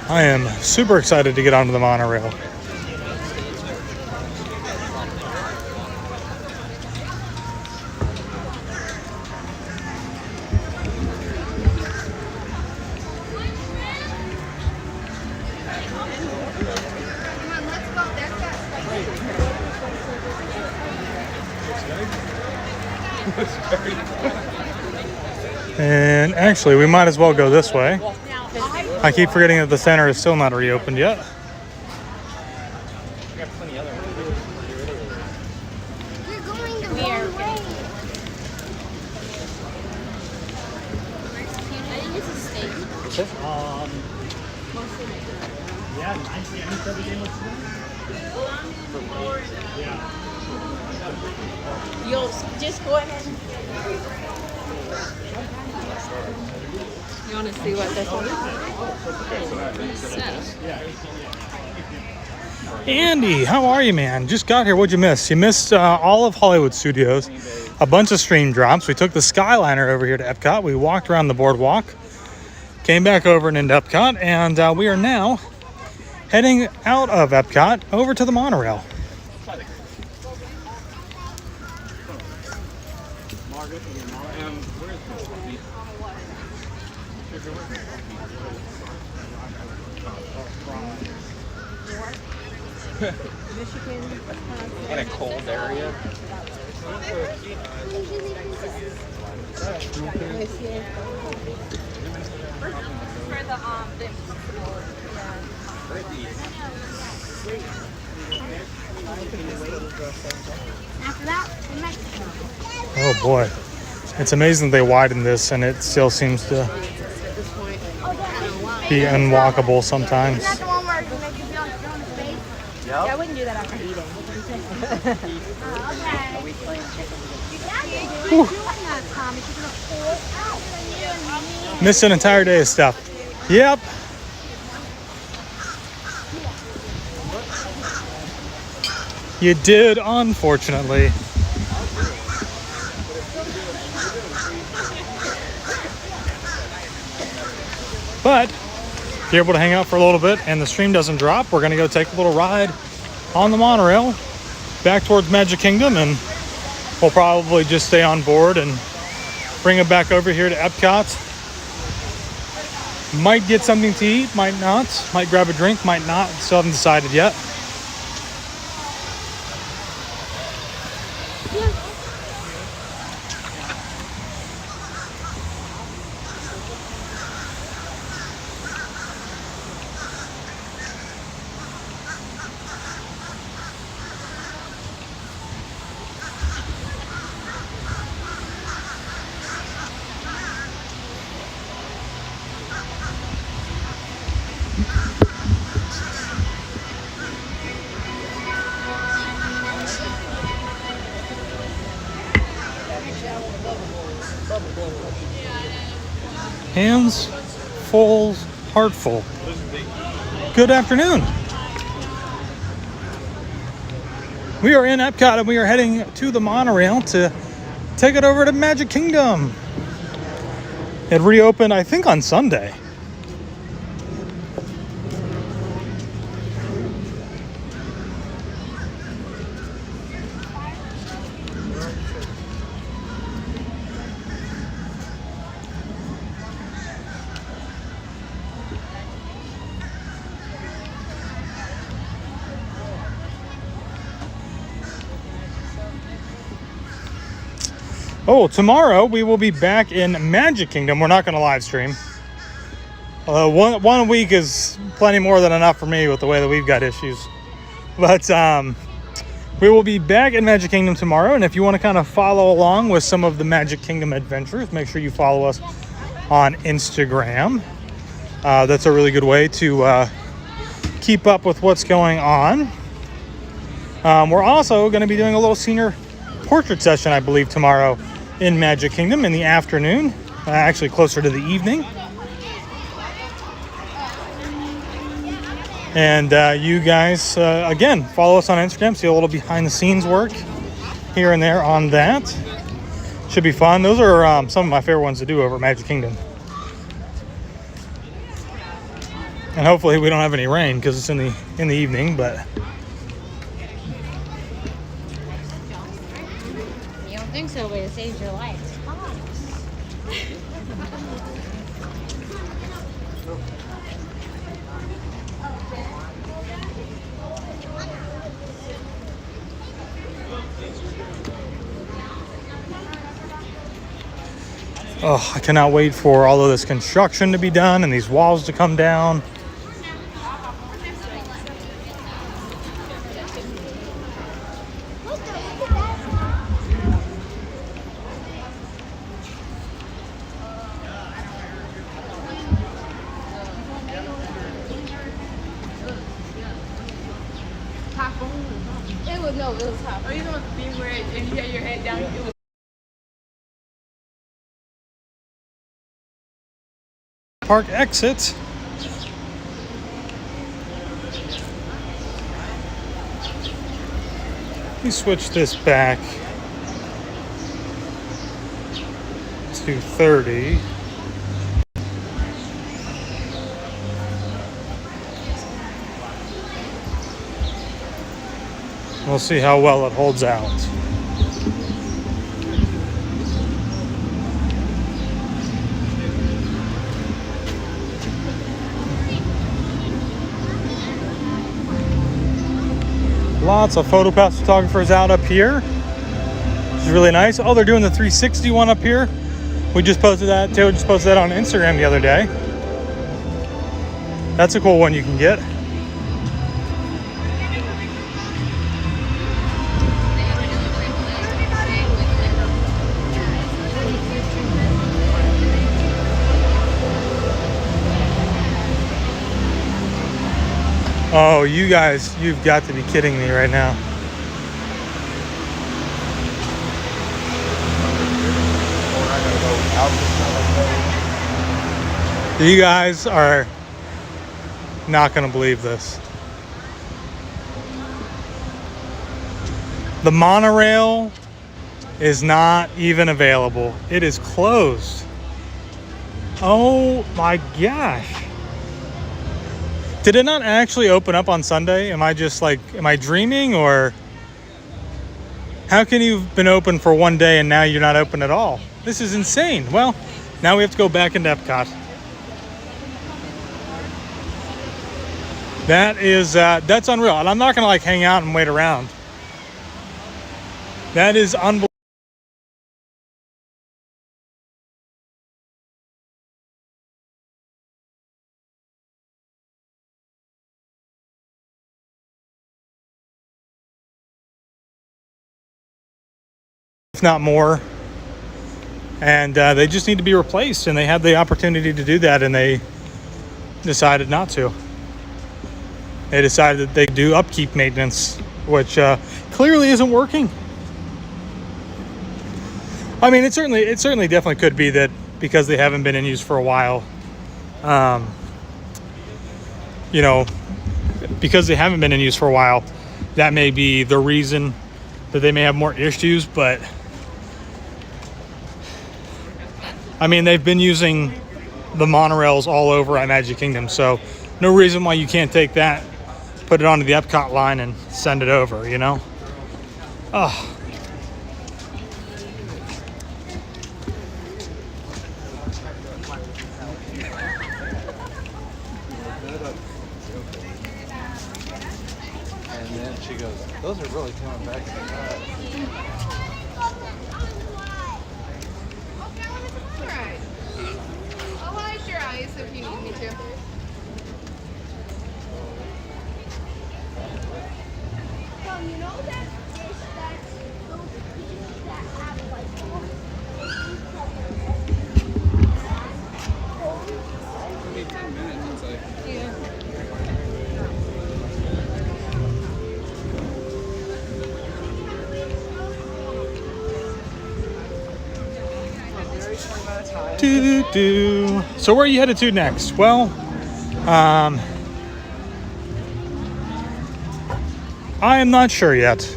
I am super excited to get onto the monorail. And actually, we might as well go this way. I keep forgetting that the center is still not reopened yet. You're going the wrong way. I think it's a steak. Yeah, nice. Any every day looks good. Yo, just go ahead. You want to see what this is? Andy, how are you, man? Just got here. What'd you miss? You missed all of Hollywood Studios, a bunch of stream drops. We took the Skyliner over here to Epcot. We walked around the boardwalk, came back over and into Epcot, and we are now heading out of Epcot over to the monorail. In a cold area. After that, Mexico. Oh boy. It's amazing they widened this and it still seems to be unwalkable sometimes. Isn't that the one where you make you feel like you're on the space? Yeah, I wouldn't do that after eating. Missed an entire day of stuff. Yep. You did, unfortunately. But if you're able to hang out for a little bit and the stream doesn't drop, we're going to go take a little ride on the monorail back towards Magic Kingdom, and we'll probably just stay on board and bring it back over here to Epcot. Might get something to eat, might not. Might grab a drink, might not. Still haven't decided yet. Hands full, heart full. Good afternoon. We are in Epcot and we are heading to the monorail to take it over to Magic Kingdom. It reopened, I think, on Sunday. Oh, tomorrow we will be back in Magic Kingdom. We're not going to live stream. One week is plenty more than enough for me with the way that we've got issues. But we will be back in Magic Kingdom tomorrow. And if you want to kind of follow along with some of the Magic Kingdom adventures, make sure you follow us on Instagram. That's a really good way to keep up with what's going on. We're also going to be doing a little senior portrait session, I believe, tomorrow in Magic Kingdom in the afternoon, actually closer to the evening. And you guys, again, follow us on Instagram, see a little behind the scenes work here and there on that. Should be fun. Those are some of my favorite ones to do over at Magic Kingdom. And hopefully we don't have any rain because it's in the evening, but You don't think so, but it saves your life. oh, I cannot wait for all of this construction to be done and these walls to come down. It was hot. Oh, you know the thing where if you had your head down, it was. Park exit. Let me switch this back to 30. We'll see how well it holds out. Lots of PhotoPass photographers out up here, which is really nice. Oh, they're doing the 360 one up here. We just posted that. Taylor just posted that on Instagram the other day. That's a cool one you can get. Oh, you guys, you've got to be kidding me right now. You guys are not going to believe this. The monorail is not even available. It is closed. Oh my gosh. Did it not actually open up on Sunday? Am I just like, am I dreaming, or how can you have been open for one day and now you're not open at all? This is insane. Well, now we have to go back into Epcot. That is, that's unreal. And I'm not gonna like hang out and wait around. That is unbelievable. If not more. And they just need to be replaced, and they had the opportunity to do that, and they decided not to. They decided that they do upkeep maintenance, which clearly isn't working. I mean, it certainly definitely could be that because they haven't been in use for a while, you know, because they haven't been in use for a while, that may be the reason that they may have more issues. But I mean, they've been using the monorails all over at Magic Kingdom, so no reason why you can't take that, put it onto the Epcot line, and send it over, you know? Oh. And then she goes, those are really coming back in the car. I'll hide your eyes if you need me to. You know that fish that's those fishes that have like Only 10 minutes, it's like. Yeah. Doo-doo-doo. So where are you headed to next? Well, I am not sure yet.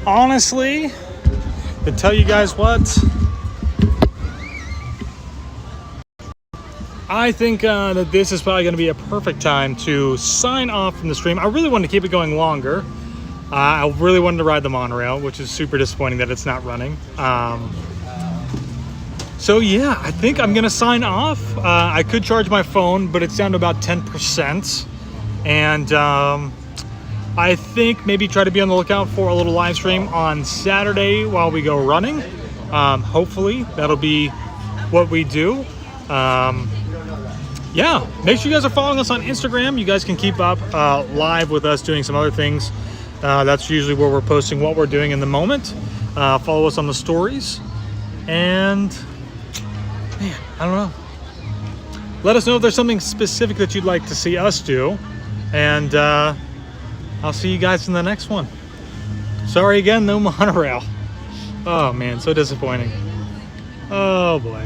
Honestly, to tell you guys what, I think that this is probably going to be a perfect time to sign off from the stream. I really wanted to keep it going longer. I really wanted to ride the monorail, which is super disappointing that it's not running. So yeah, I think I'm gonna sign off. I could charge my phone, but it's down to about 10%. And I think maybe try to be on the lookout for a little live stream on Saturday while we go running. Hopefully that'll be what we do. Yeah, make sure you guys are following us on Instagram. You guys can keep up live with us doing some other things. That's usually where we're posting what we're doing in the moment. Follow us on the stories. And man, I don't know. Let us know if there's something specific that you'd like to see us do. And I'll see you guys in the next one. Sorry again, no monorail. Oh man, so disappointing. Oh boy.